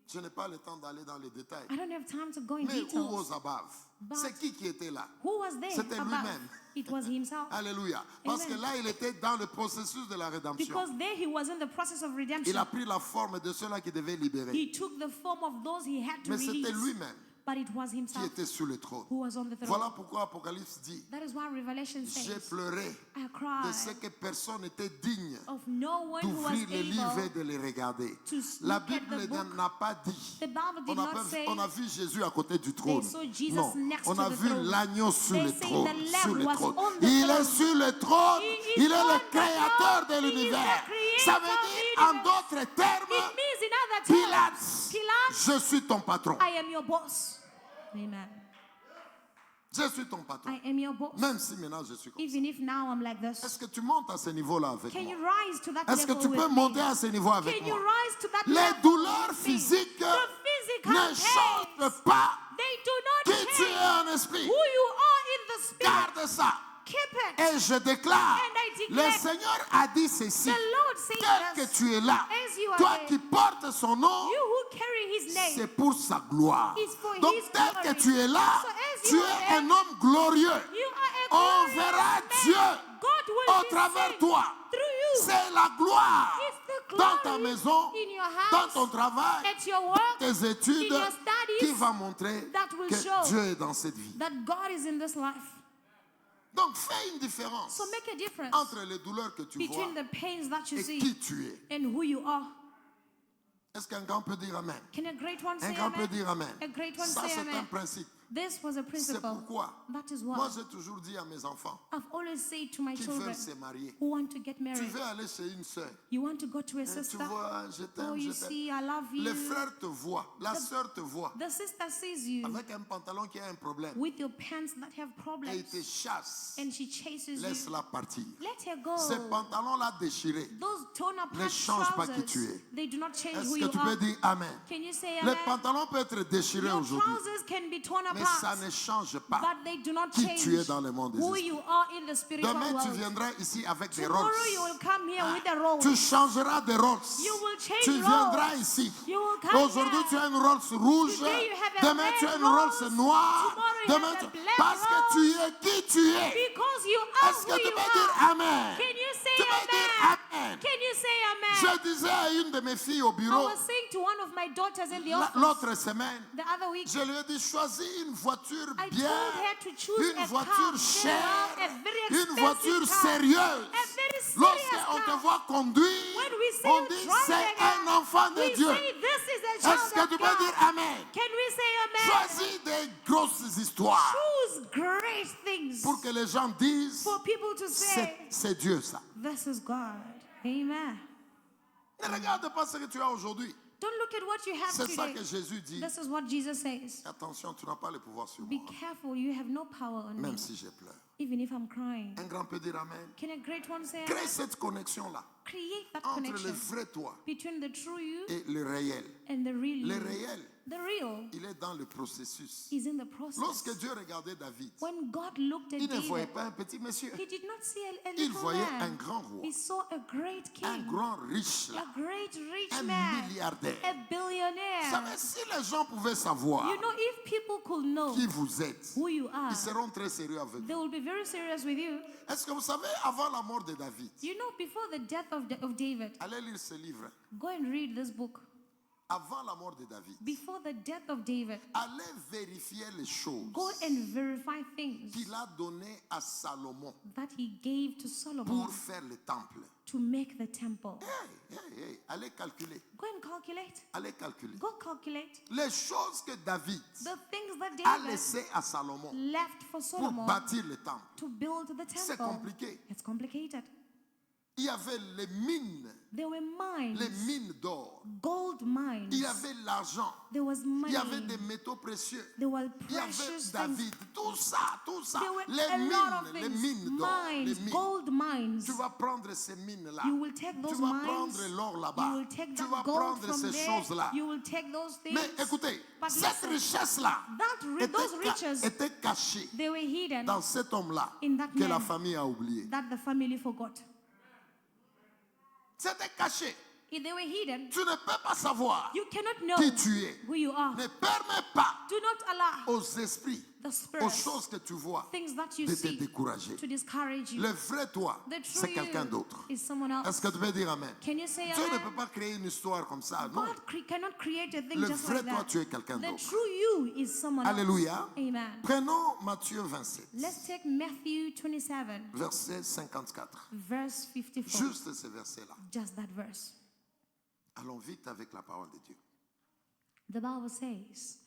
Je n'ai pas le temps d'aller dans les détails. I don't have time to go in Mais où details. aux above? But C'est qui était là? Who was there C'était above? lui-même. It was himself. Alléluia. Parce Amen. que là, il était dans le processus de la rédemption. Because there he was in the process of Il redemption. a pris la forme de ceux-là qui devaient libérer. He took the form of those he had to Mais c'était release. lui-même But it was qui himself était sur le trône. who was on the throne. Voilà pourquoi Apocalypse dit, That is why Revelation j'ai says, pleuré I de ce cried que personne n'était digne of no one who was d'ouvrir les livres et able. de les regarder. to La look at the Bible book. n'a pas dit. The Bible did not say On a vu Jésus à côté du trône. saw Jesus Non, next on to a the vu throne. l'agneau sur They le say trône. the Lamb Sur le was trône. on the Il throne. est sur le trône. He is Il est on le the créateur de throne. He is the l'univers. creator Ça veut of dire, the en universe. d'autres termes, It means in other Pilate, terms, Pilate, je suis ton patron. I am your boss. Amen. Je suis ton patron. I am your boss. Même si maintenant je suis comme ça. Even if now I'm like this. Est-ce que tu montes à ce niveau-là avec Can moi? you rise to that Est-ce que level tu peux with me? monter à ce niveau avec Can you moi? rise to that Les level douleurs with me? physiques The physical ne pains, changent pas they do not qui tu es change en esprit. who you are in the spirit. Garde ça. Keep it. Et je déclare, And I le declare, Seigneur a dit ceci, the Lord says tel que this, tu es là, as you are toi there, qui portes son nom, you who carry his name, c'est pour sa gloire. is for Donc his tel glory. que tu es là, So as tu you are es there, un homme glorieux. you are a On glorious verra man. Dieu God will au be travers seen toi. through you. C'est la gloire It's the dans ta glory maison, in your dans house, ton travail, at your work, tes études, in your studies, qui va montrer that will que show Dieu est dans cette vie. that God is in this life. Donc fais une différence So make a difference entre les douleurs que tu vois between the pains that you et see qui tu es. and who you are. Est-ce qu'un grand peut dire Amen? Can a great one Un say grand peut amen? dire Amen. A great one Ça, say c'est un amen. principe. This was a C'est principle. pourquoi That is moi why j'ai toujours dit à mes enfants I've always said to my qui children veulent se marier, who want to get tu married, veux aller chez une sœur, you want to go to a tu sister. vois, je Oh, t'aime, you je t'aime. see, I love you. Le frère te voit, la sœur te voit, The sister sees you avec un pantalon qui a un problème with your pants that have et il problems te chasse, and she chases you. laisse-la partir. Let her go. Ce pantalon-là déchiré, Those torn-up ne change pas qui trousers, tu es. they do not change Est-ce who que you tu are. peux dire Amen? Can you say Le amen? pantalon peut être déchiré Your aujourd'hui, trousers can be torn up mais ça hearts, ne change pas but they do not qui change tu es dans le monde des who esprits. you are in the spiritual Demain, tu world. viendras ici avec des Tomorrow rôles. you will come here with the roles. Tu changeras de rôles. You will change Tu viendras roles. ici. You will come Aujourd'hui, here. tu as une Rolls rouge. Today you have a Demain, red tu as une Rolls. Rolls noire. Tomorrow you Demain, have a tu... black Parce que tu es qui tu es. Because you are Est-ce who que tu you peux dire are. Amen? Can you say Tu peux dire amen? Amen. Can you say amen? Je disais à une de mes filles au I bureau was saying to one of my daughters in the office l'autre semaine, the other week, je lui ai dit choisis une voiture I bien, told her to choose une a voiture car, chère, a very une expensive voiture car, sérieuse. a very serious Lorsqu'on te car. voit conduire, When we say on you dit drive c'est a car, un enfant de we Dieu. say this is a Est-ce child que of tu peux God. dire Amen? Can we say amen? Choisis des grosses histoires Choose great things pour que les gens disent for people to say, c'est Dieu ça. this is God. Amen. Ne regarde pas ce que tu as aujourd'hui. Don't look at what you have C'est ça today. que Jésus dit. This is what Jesus says. Attention, tu n'as pas le pouvoir sur Be moi, careful, you have no power on me, même si je pleure. even if I'm crying. Un grand peut dire Amen. Can a great one say Crée amen? cette connexion-là Create that entre le connection vrai toi between the true you et le réel. and the real Le you. réel, The real il est dans le processus. is in the process. Lorsque Dieu regardait David, When God looked at il ne voyait David, pas un petit monsieur. he did not see a Il little voyait un man. grand roi, He saw a great un king, grand riche, là, a great rich un man, milliardaire. a Vous billionaire. savez, si les gens pouvaient savoir You know, if people could know qui vous êtes, who you are, ils seront très sérieux avec vous. they will be very serious with you. Est-ce que vous savez, avant la mort de David, You know, before the death of David, allez lire ce livre. go and read this book. Avant la mort de David, Before the death of David, allez vérifier les choses go and verify things qu'il a données à Salomon that he gave to Solomon pour faire le temple. to make the temple. Hey, allez calculer. Go and calculate. Allez calculer. Go calculate Les choses que David the things that a David laissées à Salomon left for pour Solomon bâtir le temple. to build the C'est temple. compliqué. It's complicated. Il y avait les mines There were les mines, mines d'or. gold mines. Il y avait l'argent. There was Il money. y avait des métaux précieux. There were Il y avait precious things. David. Tout ça. There were Les a lot of mines, les things. mines d'or. Les Mines, mines. gold mines. Tu vas prendre ces mines-là. You will take Tu those vas mines. prendre l'or You là-bas. will take Tu that vas gold prendre from ces there. choses-là. You will take those things. Mais écoutez, But cette listen, richesse-là those riches, était cachée they were hidden dans cet homme-là in that que la man famille a oublié. that the family forgot. C'était caché. If they were hidden, Tu ne peux pas savoir you cannot know qui tu es. who you are. Ne permets pas Do not allow aux esprits, the aux spirits, choses que tu vois, things that you de te see, décourager. to discourage you. Le vrai toi, The true c'est quelqu'un you d'autre. is someone Est-ce else. que tu peux dire Amen? Can you say Dieu ne amen? peut pas créer une histoire comme ça, non. God cannot create a thing Le just vrai like toi, that. tu es quelqu'un The d'autre. true you is someone Alléluia. else. Amen. Prenons Matthieu 27, Let's take Matthew 27, verset 54. verse 54. Juste ce verset-là. Just that verse. Allons vite avec la parole de Dieu. The Bible says,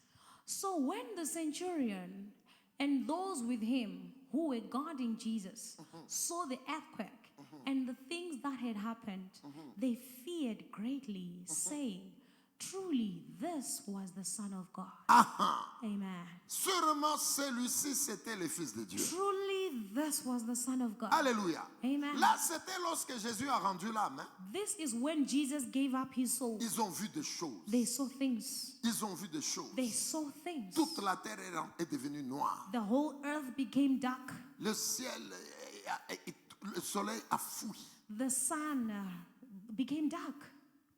so when the centurion and those with him who were guarding Jesus saw the earthquake and the things that had happened, they feared greatly, saying, truly this was the Son of God. Amen. Sûrement celui-ci, c'était le Fils de Dieu. Truly this was the Son of God. Alléluia. Amen. Là, c'était lorsque Jésus a rendu l'âme. This is when Jesus gave up his soul. Ils ont vu des choses. They saw things. Ils ont vu des choses. They saw things. Toute la terre est devenue noire. The whole earth became dark. Le ciel, le soleil a fui. The sun became dark.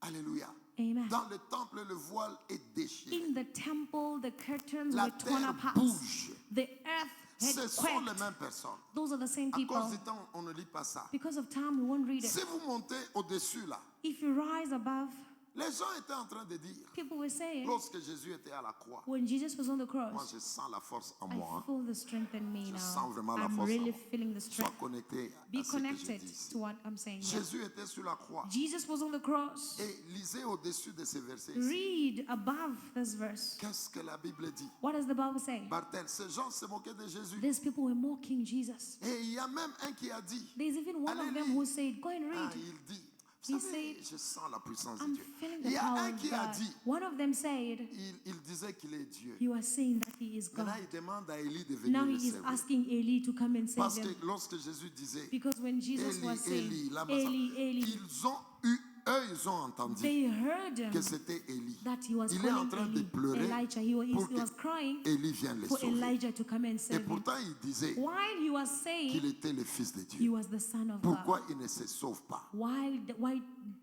Alléluia. Amen. Dans le temple, le voile est déchiré. In the temple, the curtains La were torn terre apart. bouge. The earth Ce had sont les quaked. mêmes personnes. Those are the same À people. cause du temps, on ne lit pas ça. Because of time, we won't read it. Si vous montez au-dessus là, If you rise above, les gens étaient en train de dire, people were saying, lorsque Jésus était à la croix, when Jesus was on the moi cross, je sens la force en I moi. hein. feel the strength in me Je now. sens vraiment la I'm force en really moi. feeling the Sois strength. connecté Be à ce que je connected dis ici. to what I'm saying here. Jésus était sur la croix. Jesus was on the cross. Et lisez au-dessus de ces versets ici. Read above this verse. Qu'est-ce que la Bible dit? What does the Bible say? Barthel, ces gens se moquaient de Jésus. These people were mocking Jesus. Et il y a même un qui a dit, There's even one of Allez them lire. who said, go and read. il dit, He vous savez, said, je sens la puissance de I'm Dieu. feeling Il the y a power un of qui a God. dit, One of them said, il disait qu'il est Dieu. you are saying that he is God. Maintenant, il demande à Élie de Now venir le he is servir. asking Eli to come and save Parce him. que lorsque Jésus disait, Because when Jesus was Élie, saying, Élie, lama Eli, Eli, ils ont eu eux, ils ont entendu they heard que c'était Élie. that he was Il est en train calling de pleurer Elijah. He pour was crying que Élie vienne les for sauver. Elijah to come and Et save him. pourtant, il disait While he was qu'il saying était le Fils de he Dieu. was the son of Pourquoi God, il ne se sauve pas? why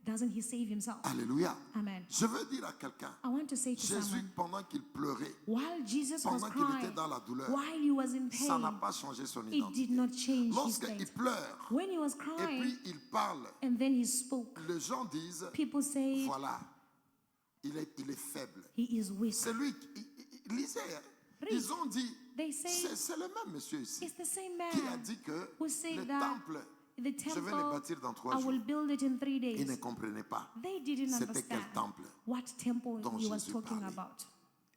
doesn't he save himself? Alléluia. Amen. Je veux dire à quelqu'un, I want to say to Jésus, someone, pendant qu'il pleurait, while Jesus was pendant qu'il était crying, dans la douleur, while he was in ça n'a pain, pas changé son it did identité. not change his Lorsqu'il state. pleure When he was et crying puis il parle, and then he spoke, les gens disent, people say voilà, il est faible. he is weak. C'est lui qui lisait. Ils ont dit, They say c'est le même monsieur ici it's the same qui a man dit que who said le that temple, the je vais le temple, bâtir dans 3 I jours. will build it in 3 Ils ne days. comprenaient pas. They didn't C'était quel understand temple what temple dont he was Jésus talking parlait. about.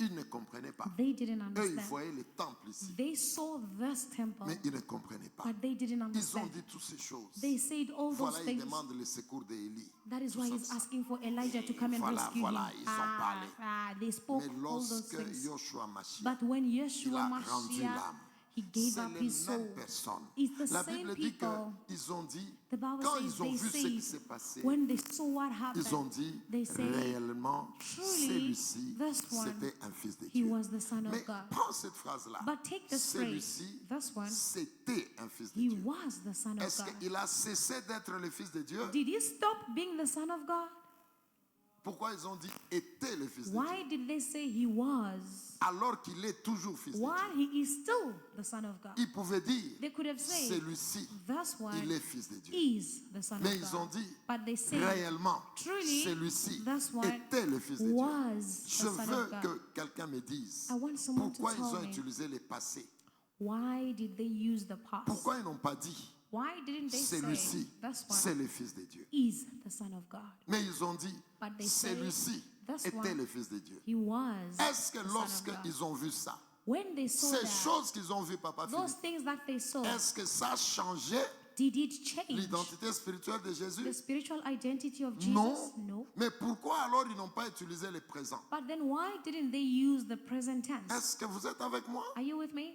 Ils ne comprenaient pas. They didn't Eux, ils understand. voyaient le temple ici, They saw this temple, mais ils ne comprenaient pas. but they didn't Ils ont understand. dit toutes ces choses. They said all those Voilà, ils things. demandent le secours d'Élie. That is Tout why ça, he's ça. asking for Elijah to come and Voilà, rescue voilà, him. ils ont parlé. They spoke Mais all those lorsque things. Yoshua Mashiach, But when il Yeshua a rendu Mashiach, l'âme, he gave c'est up les his soul. mêmes personnes. It's the La same Bible dit people. qu'ils ont dit, The Bible quand says ils ont they vu ce qui said, s'est passé, when they saw what ils ont happened, dit, they say, réellement, truly, celui-ci, this one, c'était un fils de he Dieu. was the son of Mais God. prends cette phrase-là. But take this phrase, Celui-ci, this one, c'était un fils de he Dieu. was the son of Est-ce God. qu'il a cessé d'être le fils de Dieu? Did he stop being the son of God? Pourquoi ils ont dit était le fils de Dieu? Why did they say he was? Alors qu'il est toujours fils de Dieu. While he is still the son of God. Ils pouvaient dire, They could have said, celui-ci, this one il est fils de Dieu. is the son Mais of ils ont God. dit, But they say, réellement, truly, celui-ci this one était le fils de Dieu. was Je the son veux of God. que quelqu'un me dise, I want someone to pourquoi ils tell ont me, utilisé le passé? why did they use the past? Pourquoi ils n'ont pas dit, Why didn't they say, celui-ci, this c'est one le fils de Dieu? is the son of God? Mais ils ont dit, But they say, celui-ci this était one, le fils de Dieu. he was Est-ce que the son of God. lorsqu'ils ont vu ça, When they saw ces that, choses qu'ils ont vues, Papa those Philippe, things that they saw, est-ce que ça a changé did it change l'identité spirituelle de Jésus? the spiritual identity of Jesus? Non. No. Mais pourquoi alors ils n'ont pas utilisé le présent? But then why didn't they use the present tense? Est-ce que vous êtes avec moi? Are you with me?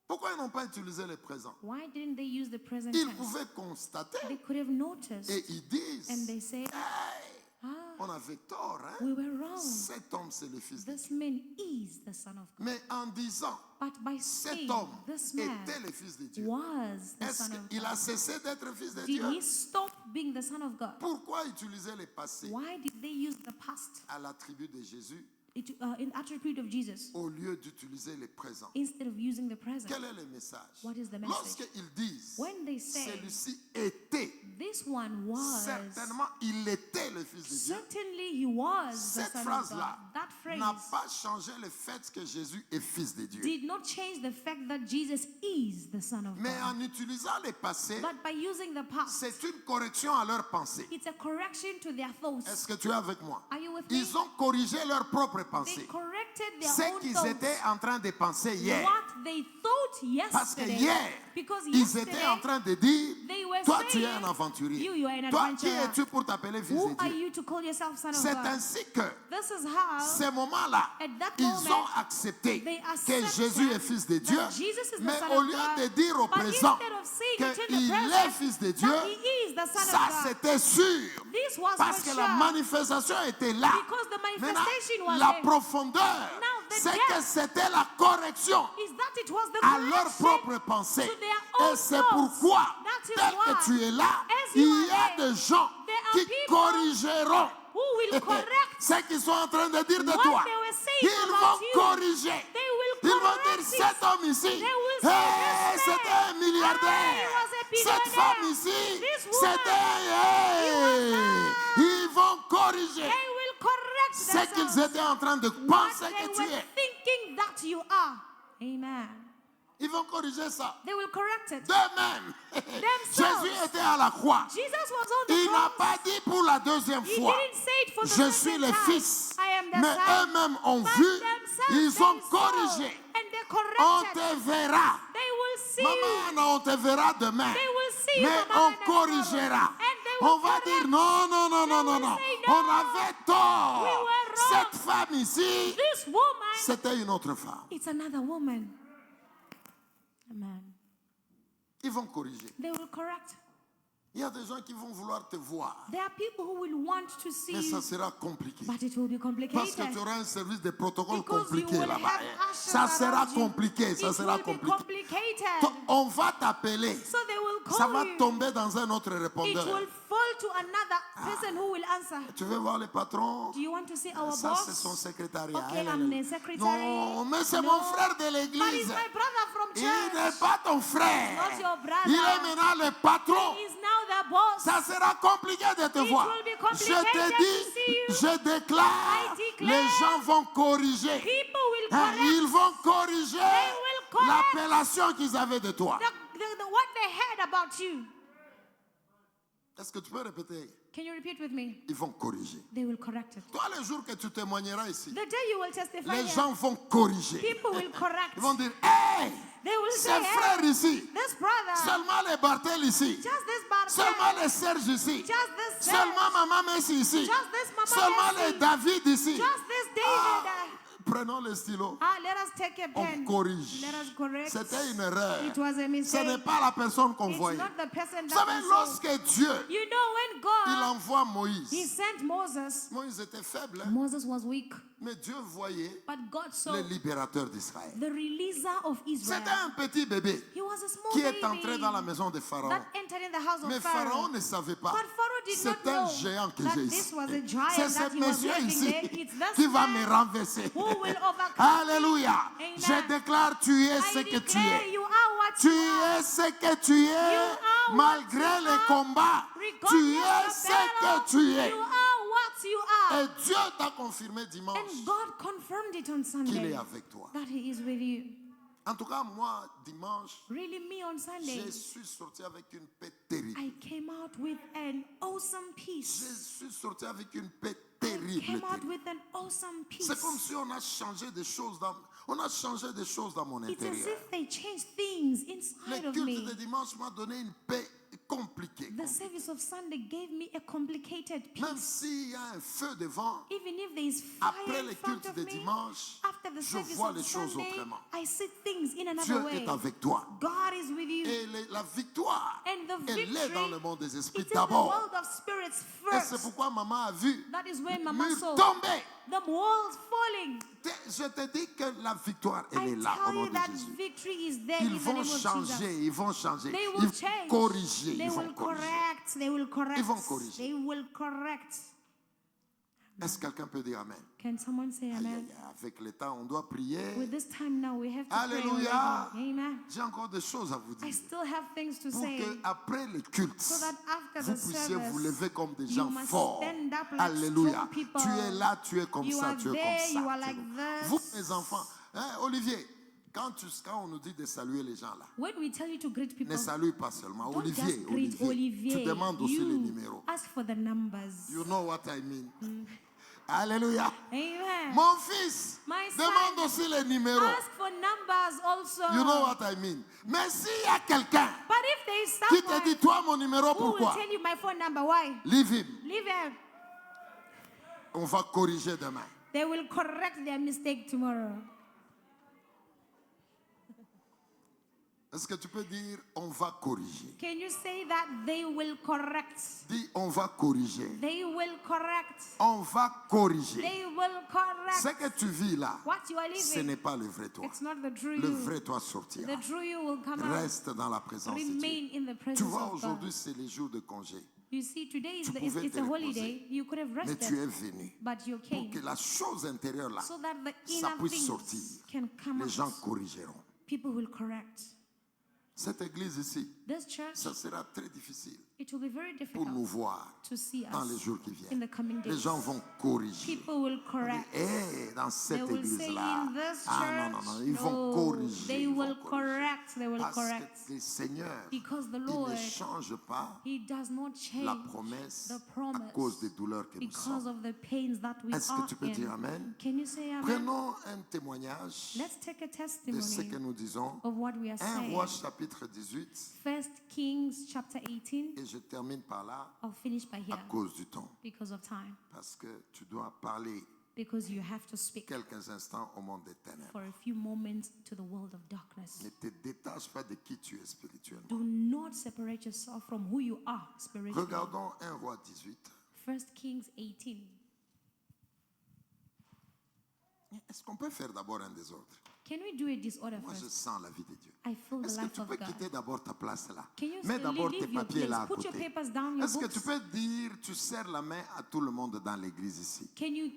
Pourquoi ils n'ont pas utilisé le présent? Why didn't they use the present Ils tense? pouvaient constater They could have noticed et ils disent, and they say, hey, on avait tort, hein? we were wrong. Cet homme, c'est le fils de Dieu. This man is the son of God. Mais en disant, But by cet saying homme this man était le fils de Dieu, was the est-ce son of qu'il a God, cessé d'être fils de did Dieu? he stop being the son of God? Pourquoi utiliser le passé Why did they use the past à l'attribut de Jésus in attribute of Jesus au lieu d'utiliser le présent? instead of using the present? Quel est le message? What is the message? Lorsqu'ils disent, When they say, celui-ci était, this one was, certainement il était le fils de Dieu. certainly he was the Cette son of God. phrase-là That n'a phrase pas changé le fait que Jésus est fils de Dieu. did not change the fact that Jesus is the son of Mais God. en utilisant le passé, But by using the past, c'est une correction à leur pensée. it's a correction to their thoughts. Est-ce que tu es avec moi? Are you with me? Ils ont corrigé leur propre They pensée. corrected their Ce own qu'ils thoughts. étaient en train de penser hier. What they thought Parce que yesterday. hier, Because ils yesterday, étaient en train de dire, they were toi tu es saying, un aventurier. you are an Toi qui adventurer. es-tu pour t'appeler fils who de are Dieu? you to call yourself son of C'est God? ainsi que This is how ces moments-là, at that ils moment, ont accepté they que accepted Jésus est fils de that Dieu, Jesus is the mais son au of lieu God, de dire au but présent instead of saying it in the qu'il est present, fils de Dieu, that he is the son ça of God. c'était sûr. This was Parce for que la sure. manifestation était là. Because the Maintenant, manifestation was la there. profondeur, Now the c'est depth que c'était la correction is that it was the à leur correction propre pensée. to their own Et c'est thoughts. pourquoi, That is tel why, que tu es là, as you il y are a there, des gens there are qui people corrigeront who will correct ce qu'ils sont en train de dire de what toi. they were saying Ils about vont you. corriger. They will Ils vont correct dire, it. cet homme ici, They will say, hey, this c'était man, un milliardaire. he was a Cette billionaire. femme ici, This woman, c'était hey. Ils vont corriger They will correct ce themselves. qu'ils étaient en train de What penser they que tu were es. thinking that you are. Amen. Ils vont corriger ça. They will correct it. D'eux-mêmes. Themselves. Jésus était à la croix. Jesus was on the Il n'a cross. pas dit pour la deuxième He fois, didn't say it for the je second suis le time. fils. I am the Mais son. eux-mêmes ont But vu, themselves ils ont they saw, corrigé. and they On corrected. te verra. They will see Maman you. Anna, on te verra demain. They will see you, Mais Mama on Anna, corrigera. tomorrow. And they will On va correct. dire non, non, non, non, They non, will non. say, no. On avait tort. We were wrong. Cette femme ici, This woman, c'était une autre femme. it's another woman. Amen. Ils vont corriger. They will correct. Il y a des gens qui vont vouloir te voir, There are people who will want to see mais ça you, sera compliqué. but it will be Parce que complicated. tu auras un service de protocole Because you compliqué will là-bas. have ushers Ça sera around you. compliqué, ça It sera will be compliqué. complicated. On va t'appeler. So they will Ça call va you. tomber dans un autre It répondeur. will fall to another person who will answer. Tu veux voir le patron? Do you want to see our Ça, c'est son boss? secrétariat. Okay, Elle, I'm elle. the secretary. Non, mais c'est No, mon frère de But l'église. he's my brother from Il church. n'est pas ton frère. Not your brother. Il est maintenant le patron. He is now the boss. Ça sera compliqué de te It voir. will be Je complicated te to dis, see you. je déclare, I declare. les gens vont corriger. People will Hein, correct ils vont corriger will correct. l'appellation qu'ils avaient de toi. what they heard about you. Est-ce que tu peux répéter? Can you repeat with me? Ils vont corriger. They will correct it. Toi, le jour que tu témoigneras ici, The day you will testify les here, gens vont corriger. people will correct. Ils vont dire, hey, They will ces say, frères hey, ici, this brother, seulement les Bartel ici, just this brother, seulement les Serge ici, just this seulement Serge, Maman Messi ici, just this Mama seulement Messi, les David ici. just this David. Ah, prenons le stylo. Let us take a On pen. corrige. Let us correct. C'était une erreur. It was a Ce mistake. n'est pas la personne qu'on It's voyait. not the person Vous that savez, we saw. lorsque Dieu, You know when il God, envoie he Moïse, sent Moses. Moïse était faible, hein, Moses was weak, mais Dieu voyait but God saw le libérateur d'Israël. the releaser of Israel. C'était un petit bébé He was a small qui baby est entré dans la maison de Pharaon. that entered in the house of Mais Pharaoh. Pharaon ne savait pas. But Pharaoh did not C'est un know géant que that j'ai this ici. was a giant C'est that ce he was monsieur having ici there. It's this qui va man me renverser. who will overcome Alléluia. Amen. Je déclare, tu es I ce que tu declare es. you are what Tu you are. es ce que tu es. are Malgré what you les are. combats, tu Regardless es of ce battle, que tu es. you are what you are. Et Dieu t'a confirmé dimanche And God confirmed it on qu'il est Sunday avec toi. that He is with you. En tout cas, moi, dimanche, Really, me on Sunday, je suis sorti avec une paix terrible. I came out with an awesome Je peace. suis sorti avec une paix I terrible. came out terrible. with an awesome peace. C'est comme si on a changé des choses dans mon It's as intérieur. if they changed things Le inside of culte me. de dimanche m'a donné une paix compliquée. The service of Sunday gave me a complicated Même peace. s'il y a un feu devant, Even if there is fire après in le front culte of de me, dimanche, after the je service vois of les choses Sunday, autrement. I see things in another Dieu way. est avec toi. God is with you. Et la victoire, And the elle est victory, dans le monde des esprits it's in the d'abord. world of spirits Et c'est first. pourquoi maman a vu That is where Mama mur saw tomber. the walls falling. Je te dis que la victoire, elle I est là au tell nom you de that Jésus. victory is there in Ils the vont name of Jesus. changer, ils vont changer. They Ils will vont change. corriger, They ils vont will corriger. correct. They will correct. Ils vont corriger. They will correct. Est-ce que quelqu'un peut dire Amen? Can someone say Aïe, amen? aïe, aïe, avec le temps, on doit prier. With this time now, we have to pray Alléluia. already. Amen. J'ai encore des choses à vous I dire. still have things to Pour say. que après le culte, So that after vous the puissiez vous service, lever comme des you gens must forts. stand up like Alléluia. strong people. Tu es là, tu es comme You ça, are tu es there, comme you are ça. like this. Vous, mes enfants, hein, Olivier, quand on nous dit de saluer les gens là, When we tell you to greet people, ne salue pas seulement. don't Olivier, just greet Olivier. tu demandes aussi les You numéros. ask for the numbers. You know what I mean. Alléluia. Amen. Mon fils, My son, demande aussi les numéros. ask for numbers also. You know what I mean. Mais s'il y a quelqu'un But if there is qui te someone dit, toi, mon numéro, who will pourquoi? tell you my phone number, why? Leave him. Leave them. On va corriger demain. They will correct their mistake tomorrow. Est-ce que tu peux dire, on va corriger? Can you say that they will correct? Dis, on va corriger. They will correct. On va corriger. They will correct. Ce que tu vis là, What you are ce living, n'est pas le vrai toi. it's not the true Le you. vrai toi sortira. The true you will come out. Reste dans la présence de Dieu. Remain in the Tu presence vois, of aujourd'hui, God. c'est les jours de congé. You see, today is Tu the, pouvais it's te a reposer. holiday. You could have Mais tu es rested, venu but you pour came que la chose intérieure là, so that the ça inner puisse sortir. things can come Les gens out. corrigeront. People will correct. Cette église ici, This church, ça sera très difficile it will be very pour nous difficult voir to see dans les us jours qui in viennent. the coming Les days. gens vont corriger. People will correct. Et dans They cette will say église-là, in this ah church, non, non, non, ils vont no, corriger. they ils vont will corriger. correct. They will Parce correct. que le Seigneur, Because the il Lord, ne change pas He does not la change promesse the à promise cause des douleurs que nous because sommes. of the pains that we Est-ce que are tu peux dire in. Amen? Can you say amen? Prenons un témoignage Let's take a de ce testimony que nous disons. of what we are 1 saying. Roi chapitre 18. First Kings chapter 18. Et je termine par là I'll finish by à here cause du temps. because of time. Parce que tu dois parler Because you have to speak quelques instants au monde des ténèbres. for a few moments to the world of darkness. Ne te détache pas de qui tu es spirituellement. Do not separate yourself from who you are spiritually. Regardons 1 Roi 18. 1 Kings 18. Est-ce qu'on peut faire d'abord un désordre? Can we do a disorder Moi, je first? sens la vie de Dieu. I feel the Est-ce que life tu of peux God. quitter d'abord ta place là? Can you Mets d'abord tes leave your papiers là à place? Put your côté. papers down, your Est-ce que tu books. peux dire, tu serres la main à tout le monde dans l'église ici? Can you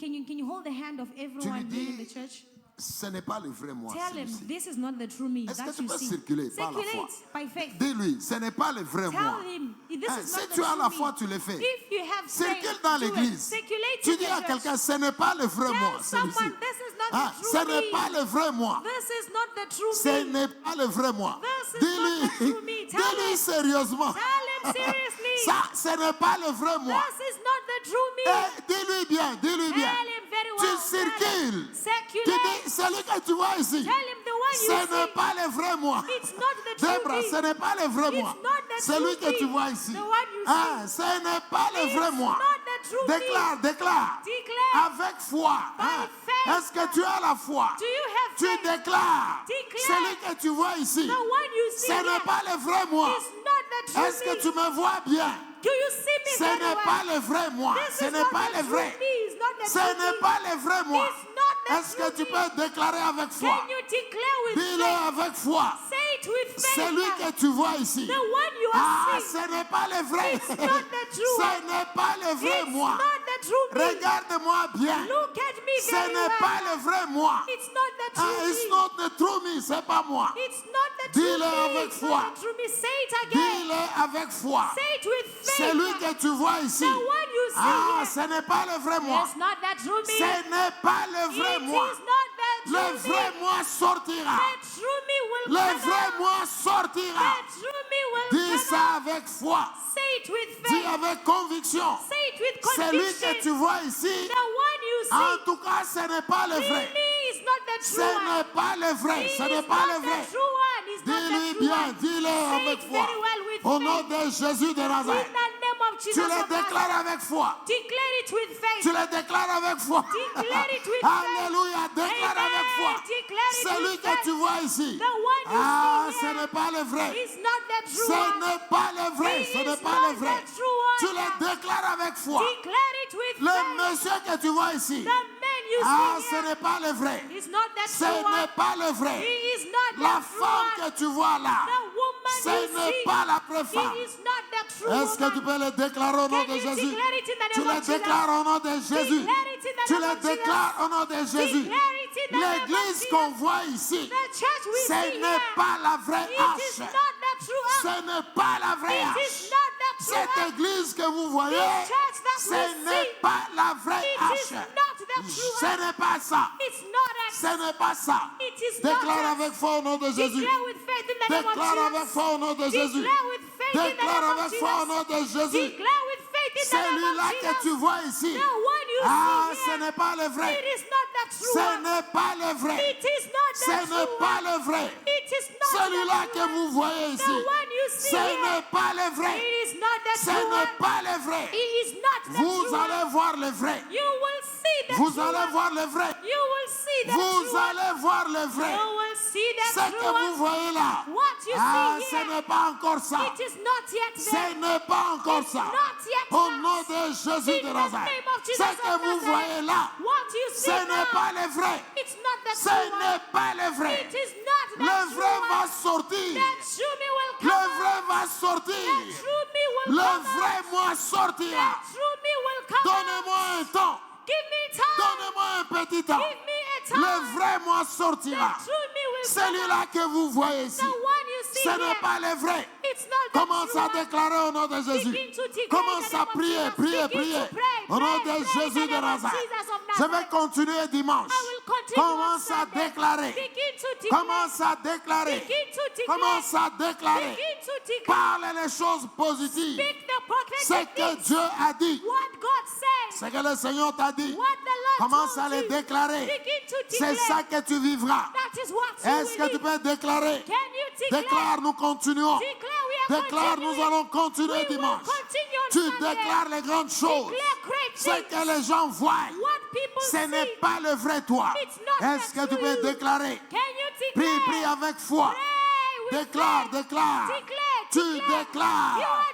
hold the hand of Tu lui everyone here in dis, the church? ce n'est pas le vrai moi. Tell him celui-ci. this is not the true me Est-ce que that tu you peux see. circuler par la foi? Circulate by faith. Dis-lui, ce n'est pas le vrai moi. Tell him this Hein, is si not the tu as true la me. foi, tu le fais. If you have faith, Circule dans do it. l'église. Circulate Tu in dis the à church. quelqu'un, ce n'est pas le vrai moi. Tell someone celui-ci. this is not Ah, the ce true n'est pas me. le vrai moi. This is not the true Ce me. n'est pas le vrai moi. This is not the true me. Tell Dis-lui him. sérieusement. Tell him seriously. Ça, ce n'est pas le vrai moi. This is not the true me. Eh, dis-lui bien, dis-lui bien. Tell him very Tu well. circules. Tu Circulate. dis, celui que tu vois ici, Tell him the one ce you n'est see. pas le vrai moi. It's not the true Debra, me. ce n'est pas le vrai It's moi. not the Celui true que tu me. vois ici. The one you Ah, ce n'est pas le It's vrai moi. not the true me. Déclare, déclare. Declare. Avec foi. Hein. faith. Est-ce que tu as la foi? Do you have Tu faith? déclares. Declare. Celui que tu vois ici, The one you see ce here n'est pas le vrai moi. is not the true Est-ce que me. tu me vois bien? Do you see me Ce very n'est well? pas le vrai moi. This Ce is n'est not pas the le true vrai. me. It's not the Ce true n'est me. pas le vrai moi. It's not the Est-ce que tu true peux déclarer avec foi? Can you declare with Dis-le faith? avec foi. Say it with faith. Celui que tu vois ici. The one you Ah, are ce seeing. n'est pas le vrai. It's not the true Ce one. n'est pas le vrai It's moi. not the true me. Regarde-moi bien. Look at me Ce very n'est well. pas le vrai moi. It's not the Ah, true it's me. not the true me, c'est pas moi. It's not the true Dis-le me. avec It's foi. not the true me. Say it again. Dis-le avec foi. Say it with faith. Celui que tu vois ici. The one you see Ah, here. ce n'est pas le vrai moi. It's not that true me. Ce n'est pas le vrai It moi. is not that Le true vrai me. moi sortira. That true me will Le come vrai out. moi sortira. That true me will Dis come ça out. avec foi. Say it with Dis faith. avec conviction. Say it with Celui conviction. que tu vois ici, The one you en see tout cas, ce n'est pas le vrai. really is not the Ce true one. n'est pas le vrai. He Ce is n'est pas not le vrai. the true one. He's not Dis-lui the true bien, one. dis-le Say avec it foi. very well with Au faith. nom de Jésus de In Nazareth. the name of Tu Jesus le of déclares Nazareth. avec foi. Declare it with faith. Tu le déclares avec foi. Declare it with Alléluia. Déclare Amen. avec foi. Declare it Celui with que faith. tu vois ici. The one you Ah, see ce here n'est pas le vrai. is not the true Ce one. n'est pas le vrai. He Ce n'est is pas not le vrai. the true one. Tu le déclares avec foi. Declare it with Le faith. monsieur que tu vois ici. The man you Ah, see ce here n'est pas le vrai. is not the Ce true one. n'est pas le vrai. He is not La the true femme one. que tu vois là, The woman ce you n'est see, pas la vraie femme. he is not the true Est-ce que tu woman. peux le déclarer au nom Can de you Jésus? declare it in the Tu name le of Jesus? déclares au nom de Jésus. Declare it in the Tu name le of Jesus. déclares au nom de Jésus. Declare it in the name of L'église Jesus. qu'on voit ici, The church we ce see n'est here, pas la vraie it is hache. not the true Ce one. n'est pas la vraie It hache. is not the true Cette one. église que vous voyez, This church that ce we n'est see, pas la vraie It is hache. not the true Ce one. n'est pas ça. It's not a Ce n'est pas ça. It is not Déclare us. avec foi au nom de Jésus. Declare with faith in the name of Déclare avec Jesus. foi au nom de Jésus. Declare with faith in the Déclare name of avec foi au nom Jesus. de Jésus. Declare with faith in the name Celui-là of que tu Jesus. vois ici, The one you ah, see ce here, n'est pas le vrai. it is not the true Ce one. n'est pas le vrai. It is not Ce the n'est true pas one. le vrai. It is not Celui-là the que true one. vous voyez The ici, one you see ce here, n'est pas le vrai. it is not the Ce true n'est one. pas le vrai. It is not the Vous true allez one. voir le vrai. You will see the Vous true allez one. voir le vrai. You will see the Vous true one. allez voir le vrai. You will see the Ce que true vous one. voyez là, What you ah, see ce here, n'est pas encore ça. it is not yet Ce there. n'est pas encore It's ça. not yet Au that. nom de Jésus In de the Nazareth. name of Jesus Ce of que vous Nazareth, voyez là, what you ce see n'est now, pas le vrai. it's not the Ce true one. n'est pas le vrai. It is not the Le true vrai va one. sortir. The true me will Le come vrai out. va The sortir. true me will Le come vrai out. moi The sortira. true me will come out. Donnez-moi un temps. Give me time. Donnez-moi un petit temps. Give me a time. Le vrai moi The sortira. true me will come Celui-là out. que vous voyez ici, The one you see ce n'est here, pas le vrai. it's not the Commence true à one. déclarer au nom de Jésus. Begin to declare Commence in the à name of prier, Jesus. prier, Begin prier. to pray, Au nom pray, de pray in Jésus the de name of Nazareth. Jesus of Je vais Nazareth. continuer dimanche. I will continue on Commence à Sunday. déclarer. Begin to declare. Commence à déclarer. Begin to declare. Commence à déclarer. Begin to declare. Parle les choses positives. Speak the Ce prophetic que things. Dieu a dit. What God said. Ce que le Seigneur t'a dit. What the Lord Commence à told le you. déclarer. Begin to C'est declare. ça que tu vivras. That is what you Est-ce que will tu do. peux déclarer? Can you declare? Déclare, nous continuons. Declare we are Déclare, nous continuing. allons continuer We will dimanche. continue on Tu Sunday. déclares les grandes choses. Declare great Ce things. que les gens voient. What people Ce n'est seed. pas le vrai toi. It's not Est-ce the que tu true peux you. déclarer? Can you Prie, declare? prie avec foi. Pray with Déclare, faith. déclare. Declare, Tu declare. You déclares. are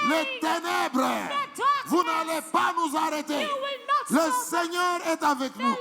Les declaring. ténèbres, The darkness. vous n'allez pas nous arrêter. You will not Le stop us. Seigneur est avec The nous. Lord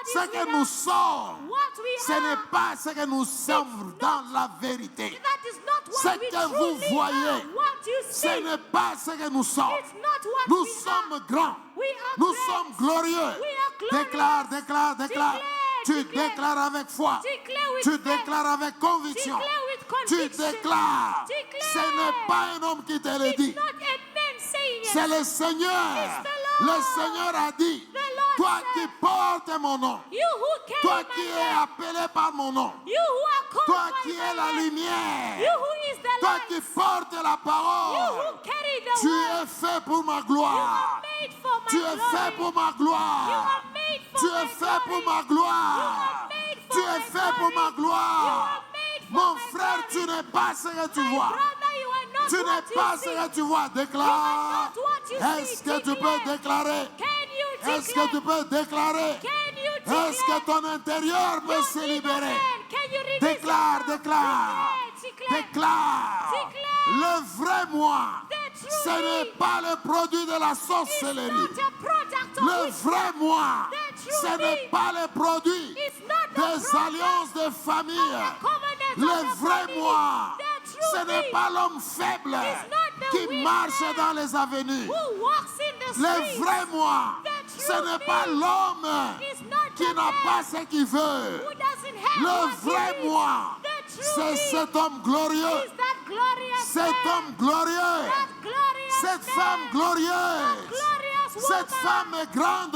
is Ce with que nous us. sommes, What we ce n'est are, pas ce que nous sommes dans la vérité. that is not Ce what we que vous truly voyez, are. What you ce see, n'est pas ce que nous sommes. it's not what Nous we sommes are. grands. We are Nous great. sommes glorieux. We are glorious. Déclare, déclare, déclare. Declare, Tu declare. déclares avec foi. Declare with Tu faith. déclares avec conviction. Declare with Tu conviction. déclares. Declare. Ce n'est pas un homme qui te le dit. It's not a man saying C'est it. le Seigneur. It's the Le Lord. Seigneur a dit, The Lord toi said, qui portes mon nom, You who carry toi my qui es name, appelé par mon nom, you who are called toi by qui my es la name, lumière, you who is the toi light, qui portes la you parole, who carry the tu word, es fait pour ma you gloire. are made for my Tu es glory. fait pour ma You gloire. are made for Tu my es fait pour glory. ma gloire. made for Tu my es fait pour ma glory. gloire. You are made for Mon my frère, glory. tu n'es pas ce que tu My vois. brother, you are not Tu what n'es pas you ce see. que tu vois. Déclare. You are not what you Est-ce see. que tu Declare. peux déclarer? Can you Est-ce que tu declare? peux déclarer? Can you declare? Est-ce que ton intérieur peut Your se inner libérer? man, can you release Déclare, yourself? déclare. Declare. Déclare. Declare. Le vrai moi, The true ce n'est me pas le produit de la is sorcellerie. not a product of Le witchcraft. vrai moi, The true ce n'est me pas le produit is not the des product alliances de famille. of the covenant Le of the vrai family. moi, The true ce n'est me pas l'homme faible is not the qui weak marche man dans les avenues. who walks in the Le streets. vrai moi, The ce true n'est me pas l'homme is not qui the n'a man pas ce qu'il veut. who doesn't have Le what he vrai needs. moi, The true c'est me cet homme glorieux, is that glorious cet man, homme glorieux, that glorious cette man, femme glorieuse, glorious cette woman, femme est grande.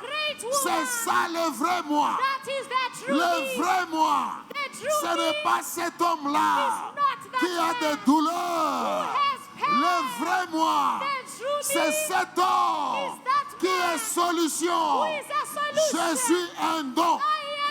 great woman. C'est ça le vrai moi. That is the true Le me. vrai moi, The true ce n'est me pas cet homme-là is not that qui a man des douleurs. who has pain. Le vrai moi, The true c'est me cet homme is that qui man est solution. who is a solution. Je suis un don. I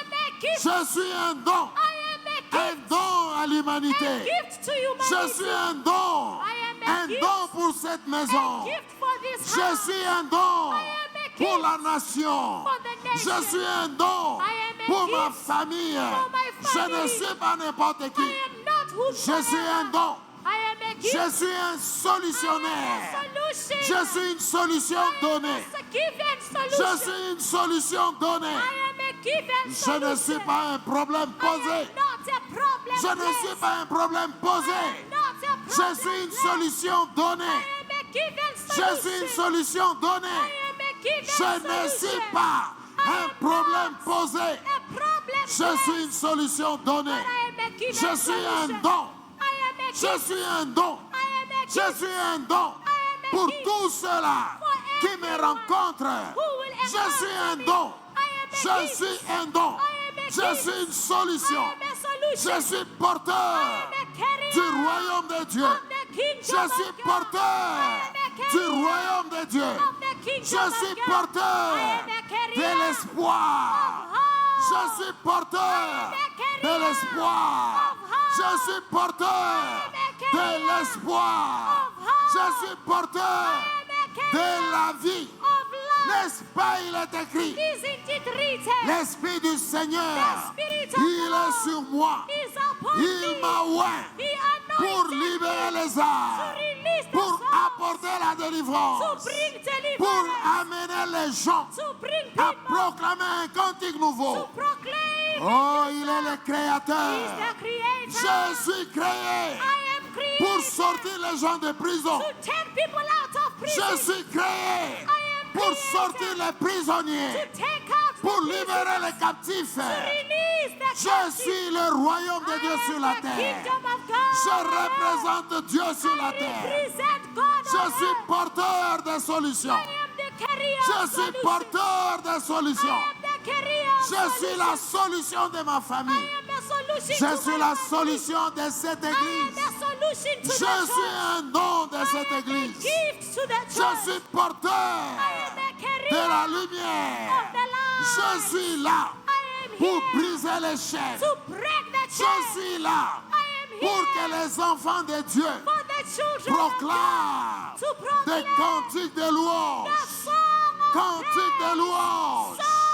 am a gift. Je suis un don. I am a Un gift. don à A l'humanité. gift to humanity. Je suis un don. I am a Un gift. don pour cette maison. A gift for this Je house. suis un don I am a pour gift la nation. for the nation. Je suis un don I am a pour ma gift famille. for my Je ne family. suis pas n'importe I qui. am not whosoever. Je suis un don. I am a gift. Je suis un I solutionnaire. am a solution. Je suis une solution donnée. It's a given Je solution. suis une solution donnée. I am a given Je solution. ne suis pas un problème I posé. am not a problem. Je ne suis pas un problème posé. Not a Je problem. suis une solution donnée. I am a given Je suis une solution donnée. I am a given Je ne solution. suis pas un problème posé. A problem. Je suis une solution donnée. I am a given Je suis un solution. don. I am a Je gift. suis un don. I am a Je gift. suis un don pour tous ceux-là qui me rencontrent. Je suis un don. Je suis un don. Je suis une solution. Je suis porteur du royaume de Dieu. Je suis porteur du royaume de Dieu. Je suis porteur de l'espoir. Je suis porteur de l'espoir. Je suis porteur de l'espoir. Je suis porteur de la vie. N'est-ce pas, il est écrit, Isn't it written? l'Esprit du Seigneur, The Spirit of il the est Lord sur moi. is upon Il me. m'a oint He pour anointed libérer me les âmes, to release the pour souls, apporter la to délivrance, bring pour deliverance, amener les gens to bring à people proclamer un cantique to nouveau. proclaim. Oh, il est le He is Créateur. the Creator. Je suis créé I am created pour sortir les gens de prison. to take people out of prison. Je suis créé I am pour created sortir les prisonniers, to take out pour the libérer les prisoners, captifs. to release the Je captives. suis le royaume de Dieu I sur am la the terre. kingdom of God. Je représente Dieu sur la terre. Represent God Je on suis earth. porteur de solutions. I am the carrier Je of suis solutions. porteur de I solutions. am the carrier of Je suis la solutions. solution de ma I famille. am the solution Je to suis my la family. solution de cette I am église. the solution to Je the suis church. un don de cette I am église. a gift to the Je church. suis porteur I am a carrier de la of lumière. the light. Je suis là I am pour here briser les chaînes. to break the Je chains. suis là I am pour here que les enfants de Dieu for the children of proclament God to proclaim des cantiques de louange. the song of Cantiques de praise. louange. Song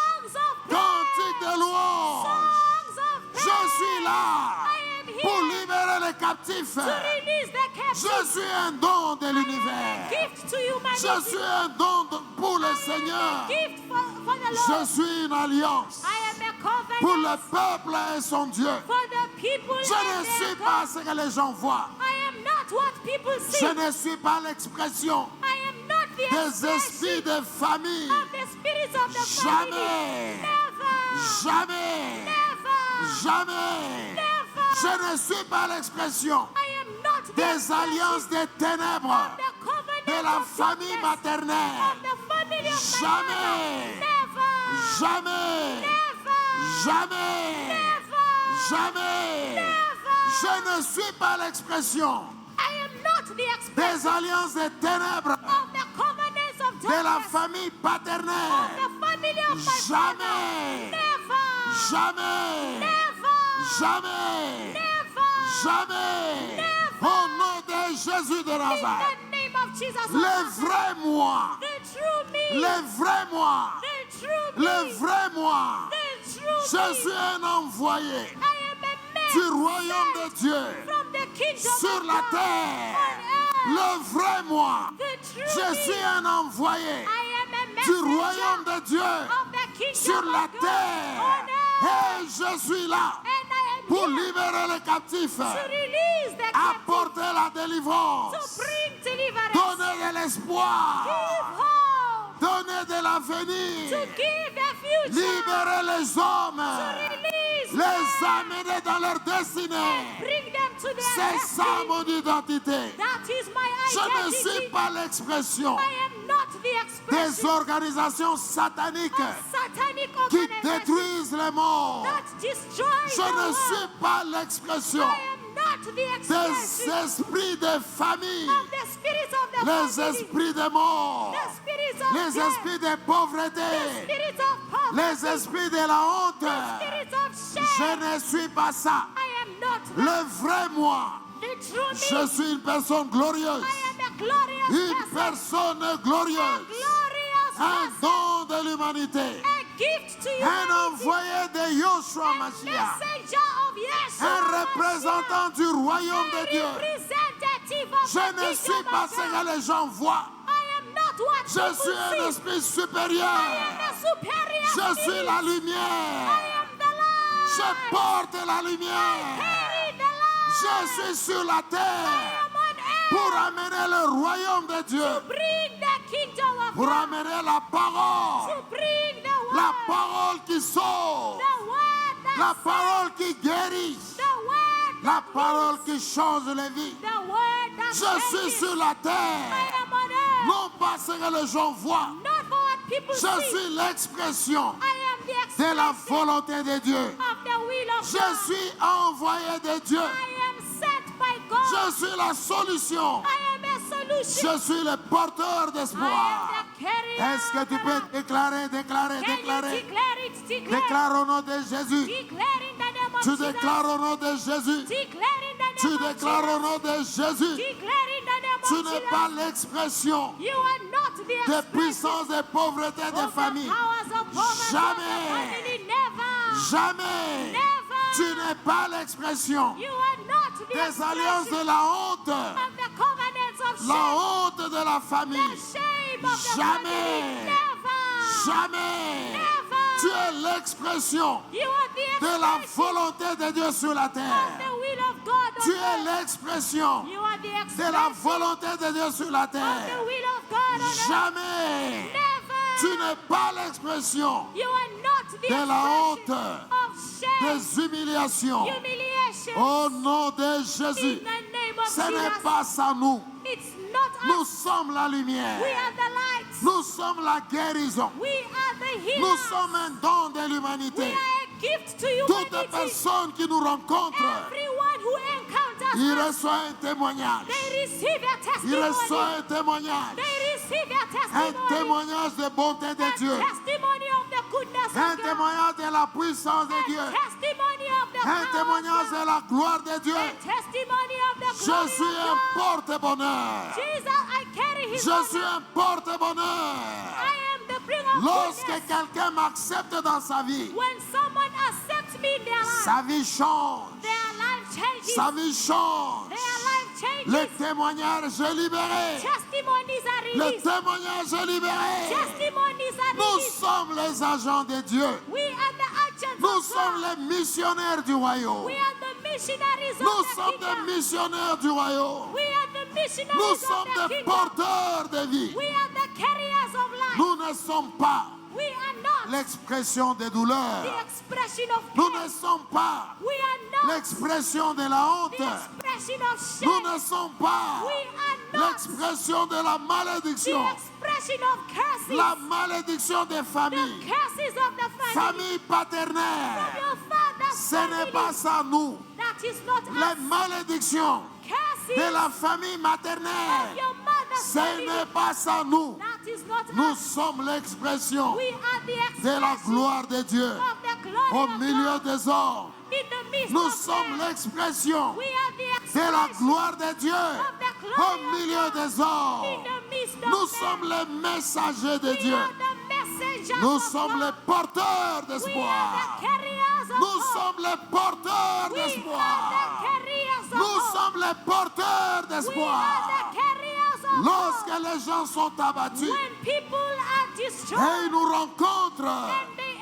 musique de louange. songs of Je praise. suis là I am pour here libérer les captifs. to release the Je captive. suis un don de l'univers. Gift to Je humanity. suis un don pour le Seigneur. Gift for the Je Lord. suis une alliance I am a pour le covenant peuple et son Dieu. for the people. Je ne and their suis God. pas ce que les gens voient. I am not what people see. Je ne suis pas l'expression I am not the des expression esprits de famille. of the spirits of the Jamais. family. Never. Jamais. Never. Jamais. Never. Je ne suis pas l'expression I am not the des expression alliances des ténèbres of the covenant de la of famille darkness, maternelle. of the family of my Jamais. mother. Never. Jamais. Never. Jamais. Never. Jamais. Never. Je ne suis pas l'expression I am not the des expression alliances des ténèbres of the covenants of de la darkness, famille of paternelle. the family of my Jamais. father. Never. Jamais. Never. Jamais. Never. Jamais. Never. Au nom de Jésus de In Nazareth. the name of Jesus. of Le Nazareth, vrai moi. The true me. Le vrai moi. The true me. Le vrai moi. The true Je me. suis un envoyé I am a du man royaume de Dieu from the kingdom sur of la God terre. on earth. Le vrai moi. The true Je me. suis un envoyé I am a du messenger royaume de Dieu of the kingdom sur la of God terre. on earth. Et je suis là And I am pour here libérer les captifs, to release the captive, apporter la délivrance, to bring deliverance, donner de l'espoir, give hope, donner de l'avenir, to give a future, libérer les hommes, to release les men, amener dans leur destinée. bring them to their C'est ça destiny. mon identité. That is my Je ne identity. suis pas l'expression I am not the des expression organisations sataniques of satanic qui organizations détruisent le monde. that destroy Je the ne world. suis pas l'expression I am not the des expression esprits de famille, of the spirits of the les family, esprits de mort, the spirits of les death, esprits de the pauvreté, spirits of poverty, les esprits de la honte. the spirits of Je shame. ne suis pas ça. I am not Le vrai moi, the true me. je suis une personne glorieuse, I am a glorious une person, personne glorieuse, glorious un person, don de l'humanité, a gift to un humanity, envoyé de Yoshua a Mashiach, messenger of Yeshua un Mashiach, représentant du royaume a de Dieu. representative of Je the ne suis kingdom pas of ce God. que les gens voient. I am not what Je people suis un see. esprit I am supérieur. a superior Je suis spirit. la I lumière. am the light. Je porte la lumière. Carry the light. Je suis sur la I terre am on earth pour amener le royaume de Dieu, to bring the kingdom of pour God, amener la parole, to bring the word, la parole qui sauve, the word that la saves, parole qui guérit, the word la that parole heals, qui change les vies. the word that Je suis changes. sur la I terre, am on earth, non pas ce que les gens voient. not for what people Je see. suis l'expression I am the de la expression volonté de Dieu. of the will of Je God. suis envoyé de Dieu. I am sent by God. Je suis la solution. I am a solution. Je suis le porteur I am d'espoir. the carrier. Est-ce que tu peux déclarer, déclarer, Can you déclarer? declare it? Declare. Déclare au nom de Jésus. Declare in the name of Tu Jesus. déclares au nom de Jésus. Declare in the Tu name of déclares au Jesus. nom de Jésus. Declare in the name Tu of n'es Jesus. pas l'expression You are not the de expression puissance et pauvreté of de the famille. powers of poverty Jamais. of the family. Never. Jamais. Never. Tu n'es pas l'expression You are not the des alliances expression de la honte. of the covenants of La shame. honte de la The famille. shame of the Jamais. family. Never. Jamais. Never. Tu es l'expression You are the de la expression volonté de Dieu sur la of terre. the will of God on Tu es earth. l'expression You are the de la expression volonté de Dieu sur la of the terre. will of God on earth. Jamais. Never. Tu n'es pas l'expression You are not the de la honte, expression of shame, des humiliations. humiliation. Au nom de In Jésus, the name of ce n'est Jesus, pas ça nous. it's not Nous us. sommes la lumière. We are the light. Nous sommes la guérison. We are the Nous healers. sommes un don de We l'humanité. are a gift to Toute humanity. personne qui nous rencontre, Everyone who encounters il us, reçoit un témoignage. they receive a Il testimony. reçoit un témoignage. They receive a Un testimony. témoignage de bonté de A Dieu. testimony of the goodness Un of God. témoignage de la puissance de A Dieu. testimony of the Un power of témoignage God. de la gloire de Dieu. A testimony of the Je glory suis of un God. porte-bonheur. Jesus, I carry his Je suis honor. un porte-bonheur. I am the offspring of Lorsque goodness. quelqu'un m'accepte dans sa vie, When someone accepts me in their life, sa vie change. their life changes. Sa vie change. Their life changes. Le témoignage est libéré. Testimonies are Le released. témoignage est libéré. Testimonies are Nous released. sommes les agents de Dieu. We are the agents Nous of sommes God. les missionnaires du royaume. We are the missionaries Nous of the sommes des kingdom. missionnaires du royaume. We are the missionaries Nous of sommes the des kingdom. porteurs de vie. We are the carriers of life. Nous ne sommes pas We are not l'expression des the douleurs. expression of Nous pain. ne sommes pas We are not l'expression de la honte. the expression of Nous shame. ne sommes pas We are not l'expression de la the malédiction. expression of curses. La malédiction des The familles. curses of the family. Famille paternelle. Your father's Ce n'est family. pas ça, nous. That is not Les us. malédictions Curses de la famille of maternelle. your mother's Ce family. n'est pas ça, nous. That is not Nous us. sommes l'expression We are the de la expression gloire de Dieu of the glory au of milieu God des hommes. in the midst Nous of sommes men. l'expression We are the de la expression gloire de Dieu of the au glory of milieu God des in hommes. the midst of Nous men. sommes les messagers de We Dieu. are the messengers Nous of sommes les God. porteurs We are d'espoir. the carriers of Nous hope. sommes les porteurs We are d'espoir. the carriers of Nous hope. sommes les porteurs We d'espoir. are the carriers of Lorsque hope. les gens sont abattus When people are et destroyed ils nous rencontrent, and they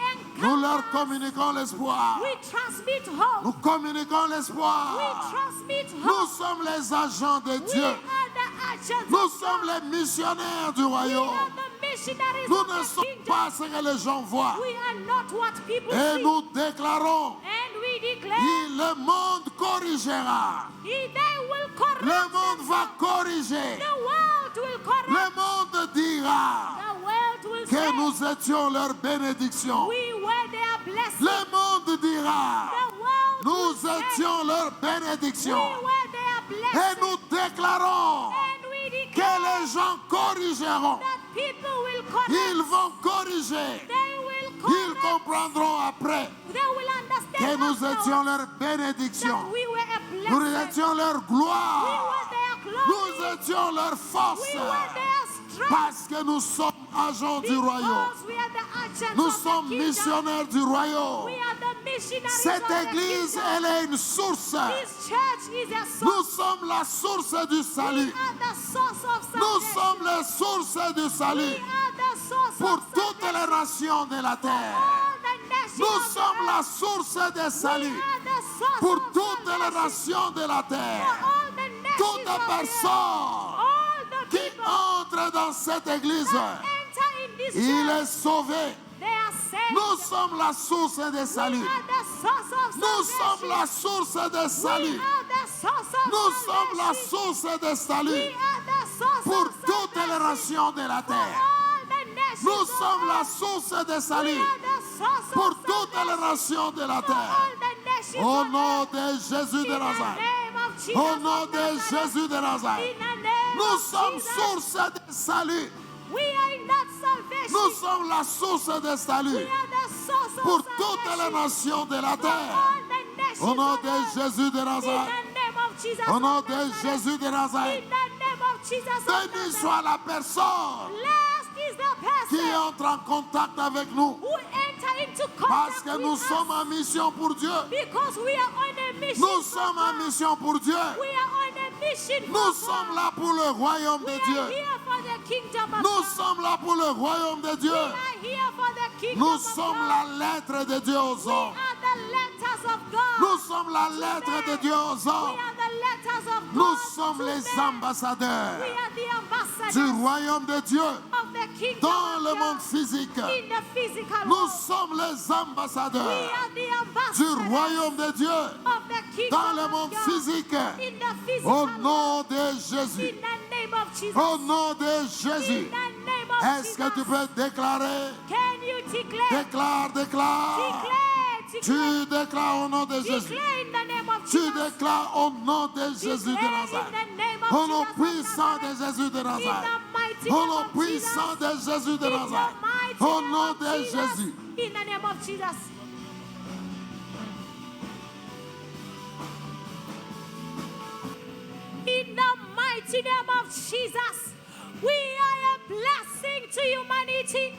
nous leur encounter us, communiquons l'espoir. we transmit hope. Nous communiquons We l'espoir. transmit Nous hope. sommes les agents de We Dieu. are the agents Nous of sommes God. les missionnaires du We royaume. are the missionaries Nous of ne the sommes kingdom. pas ce que les gens voient. We are not what people Et see. nous déclarons, And we declare le monde corrigera. they will correct Le monde va themselves. corriger. The world will correct. Le monde dira The world will que say nous étions leur bénédiction. we were their blessing. Le monde dira The world will nous say étions leur we bénédiction. were their Et blessing. nous déclarons And we que declare les gens corrigeront. that people will correct. Ils vont corriger. They will Ils correct. comprendront après They will understand que nous afterwards étions leur bénédiction. that we were a Nous blessing. étions leur We gloire. were their glory. Nous étions leur force. We were their strength. Parce que nous sommes agents du royaume. Because we are the agents Nous of the sommes kingdom. missionnaires du royaume. We are the missionaries Cette of the église, kingdom. elle est une source. This church is a Nous source. sommes la source du We salut. are the source of Nous salvation. sommes les sources du We salut are the source pour of toutes les salvation. nations de la terre. All the nations Nous of the sommes la earth. source de We salut are the source pour of toutes les salvation. nations de la For terre. all the nations Toute of the earth. personne All the qui people entre dans cette église, that enter in this il church, est sauvé. they are saved. Nous sommes la source de We salut. are the source of Nous sommes salvation. la source de We salut. are the source of Nous sommes la salvation. source de We salut are the source pour of toutes les salvation. nations de la For terre. all the nations Nous of sommes la earth. source de We salut are the source pour of toutes les salvation. nations de la For terre. all the nations Au of nom earth. de Jésus de In the Nazareth. name of Jesus Au of nom de Nazareth. Jésus de Nazareth. In the name Nous of sommes Jesus. source de salut. We are in that salvation. Nous sommes la source de We salut are the source of pour salvation. toutes les nations de la For terre. all the nations Au nom of de earth. Jésus de In Nazareth. the name of Jesus Au of nom de Nazareth. Jésus de Nazareth. In the name of Jesus of Béni Nazareth. soit la personne Blessed is the qui person entre en contact avec nous. who enter into Parce contact que with nous us. sommes en mission pour Dieu. Because we are on a mission. Nous for sommes en God. mission pour Dieu. We are on a mission. for Nous God. sommes là pour le royaume We de are Dieu. here for the kingdom of Nous God. sommes là pour le royaume de Dieu. We are here for the kingdom Nous of sommes God. la lettre de Dieu aux We hommes. are the letters of God. Nous sommes la lettre de Dieu aux We hommes. are the letters of God. Nous sommes to les men. ambassadeurs We are the ambassadors du royaume de Dieu of the kingdom dans of le God monde physique. in the physical Nous world. sommes les We ambassadeurs are the du ambassadors royaume de Dieu of the kingdom dans le of monde God physique. in the physical Au world. nom de Jésus. In the name of Jesus. Au nom de In Jésus. the name of Est-ce que tu Jesus. peux déclarer? Can you declare? Déclare, déclare. Declare. Tu déclares au nom de Jésus. Declare in the name of Tu Jesus. déclares au nom de Jésus de Declare in Nazareth. the name of Au nom Jesus of puissant de Nazareth. Jésus de In Nazareth. the mighty Au name nom of puissant Jesus. de Jésus de In the Nazareth. mighty Au name nom of de Jesus. Jésus. In the name of Jesus. In the mighty name of Jesus, we are a blessing to humanity.